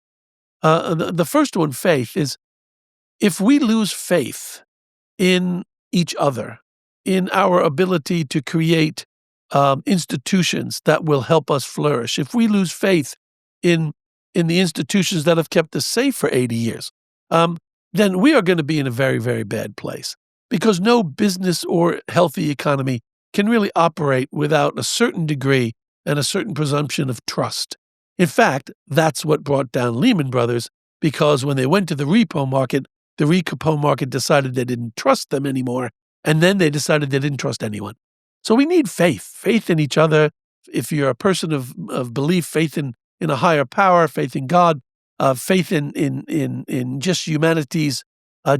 The first one, faith, is if we lose faith in each other, in our ability to create institutions that will help us flourish, if we lose faith in the institutions that have kept us safe for 80 years, then we are going to be in a very, very bad place. Because no business or healthy economy can really operate without a certain degree and a certain presumption of trust. In fact, that's what brought down Lehman Brothers, because when they went to the repo market decided they didn't trust them anymore, and then they decided they didn't trust anyone. So we need faith in each other. If you're a person of belief, faith in a higher power, faith in God, faith in just humanity's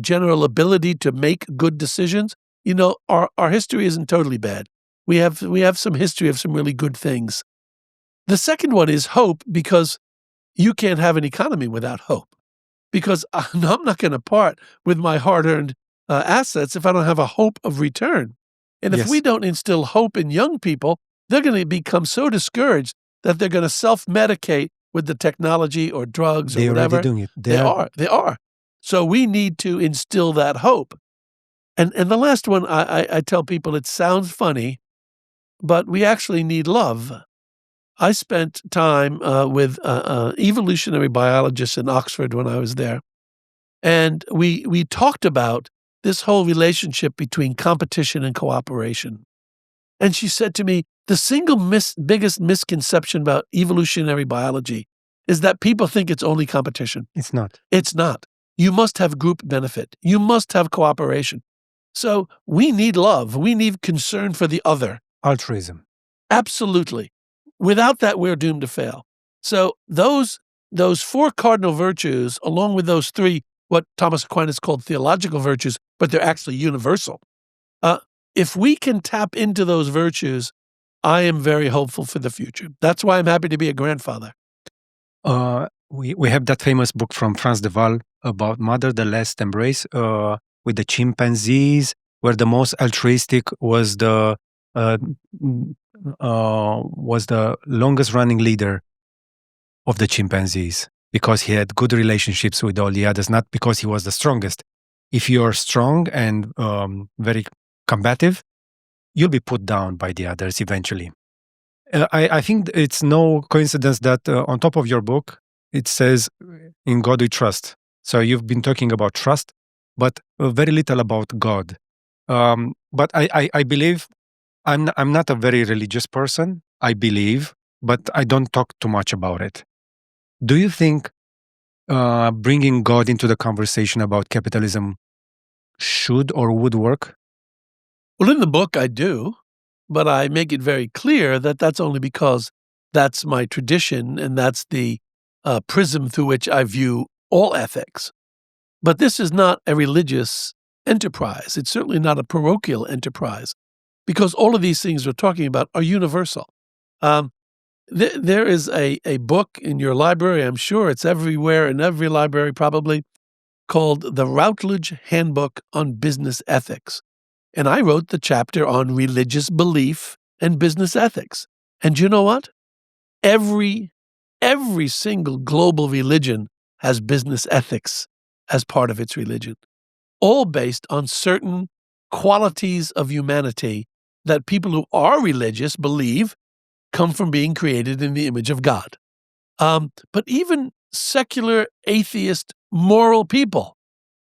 general ability to make good decisions. You know, our history isn't totally bad. We have some history of some really good things. The second one is hope, because you can't have an economy without hope. Because I'm not going to part with my hard-earned assets if I don't have a hope of return. And if we don't instill hope in young people, they're going to become so discouraged that they're going to self-medicate with the technology or drugs or whatever. They're already doing it. They are. So we need to instill that hope. And the last one, I tell people, it sounds funny, but we actually need love. I spent time with evolutionary biologists in Oxford when I was there. And we talked about this whole relationship between competition and cooperation. And she said to me, the single biggest misconception about evolutionary biology is that people think it's only competition. It's not. It's not. You must have group benefit. You must have cooperation. So we need love. We need concern for the other. Altruism. Absolutely. Without that, we're doomed to fail. So those four cardinal virtues, along with those three, what Thomas Aquinas called theological virtues, but they're actually universal. If we can tap into those virtues, I am very hopeful for the future. That's why I'm happy to be a grandfather. We have that famous book from Franz de Waal about Mother the Last Embrace with the chimpanzees, where the most altruistic was the longest running leader of the chimpanzees, because he had good relationships with all the others, not because he was the strongest. If you're strong and very combative, you'll be put down by the others eventually. I think it's no coincidence that on top of your book, it says, in God we trust. So you've been talking about trust, but very little about God. But I believe, I'm not a very religious person, I believe, but I don't talk too much about it. Do you think bringing God into the conversation about capitalism should or would work? Well, in the book, I do, but I make it very clear that that's only because that's my tradition and that's the prism through which I view all ethics. But this is not a religious enterprise. It's certainly not a parochial enterprise, because all of these things we're talking about are universal. There is a book in your library, I'm sure it's everywhere, in every library probably, called The Routledge Handbook on Business Ethics. And I wrote the chapter on religious belief and business ethics. And you know what? Every single global religion has business ethics as part of its religion, all based on certain qualities of humanity that people who are religious believe come from being created in the image of God. But even secular, atheist, moral people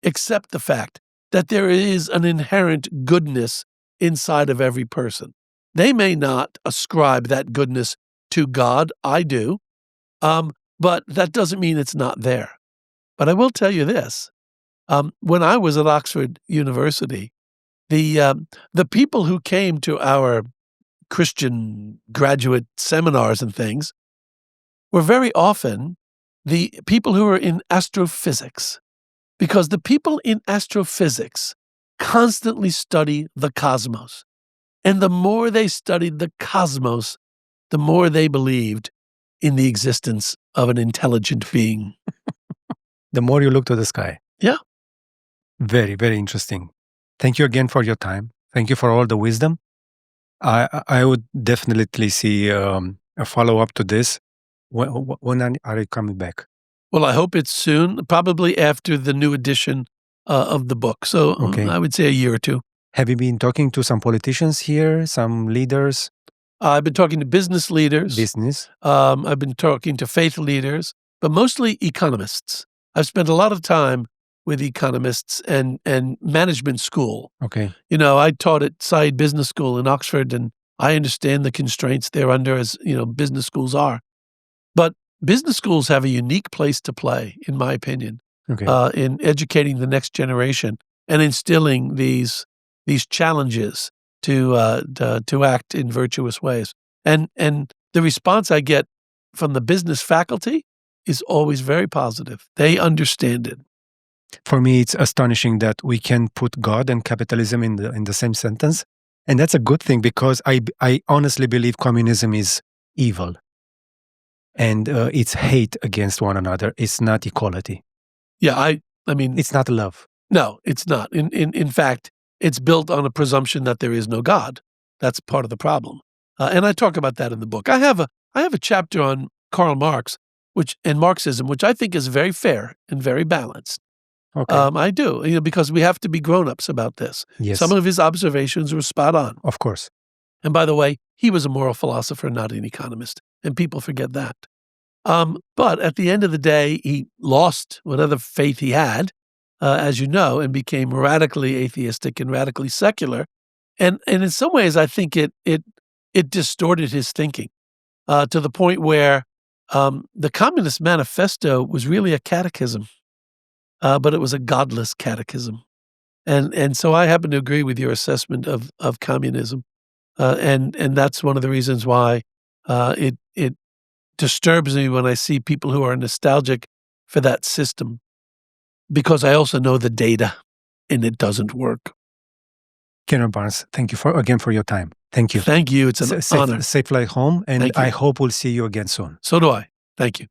accept the fact that there is an inherent goodness inside of every person. They may not ascribe that goodness to God. I do. But that doesn't mean it's not there. But I will tell you this. When I was at Oxford University, the people who came to our Christian graduate seminars and things were very often the people who were in astrophysics, because the people in astrophysics constantly study the cosmos. And the more they studied the cosmos, the more they believed in the existence of an intelligent being. The more you look to the sky. Yeah. Very, very interesting. Thank you again for your time. Thank you for all the wisdom. I would definitely see a follow-up to this. When are you coming back? Well, I hope it's soon, probably after the new edition of the book. So Okay. I would say a year or two. Have you been talking to some politicians here, some leaders? I've been talking to business leaders. I've been talking to faith leaders, but mostly economists. I've spent a lot of time with economists and management school. Okay. You know, I taught at Said Business School in Oxford, and I understand the constraints they're under, as you know, business schools are. But business schools have a unique place to play, in my opinion, Okay. in educating the next generation and instilling these challenges to act in virtuous ways. And the response I get from the business faculty is always very positive. They understand it. For me, it's astonishing that we can put God and capitalism in the same sentence. And that's a good thing, because I honestly believe communism is evil. And it's hate against one another. It's not equality. Yeah, I mean... It's not love. No, it's not. In fact, it's built on a presumption that there is no God. That's part of the problem. And I talk about that in the book. I have a chapter on Karl Marx and Marxism, which I think is very fair and very balanced. Okay. I do, because we have to be grown-ups about this. Yes. Some of his observations were spot on. Of course. And by the way, he was a moral philosopher, not an economist, and people forget that. But at the end of the day, he lost whatever faith he had, as you know, and became radically atheistic and radically secular. And in some ways, I think it distorted his thinking to the point where the Communist Manifesto was really a catechism. But it was a godless catechism. And so I happen to agree with your assessment of communism. And that's one of the reasons why it disturbs me when I see people who are nostalgic for that system, because I also know the data, and it doesn't work. Kenneth Barnes, thank you again for your time. Thank you. Thank you. It's an honor. Safe flight home, and Thank you. I hope we'll see you again soon. So do I. Thank you.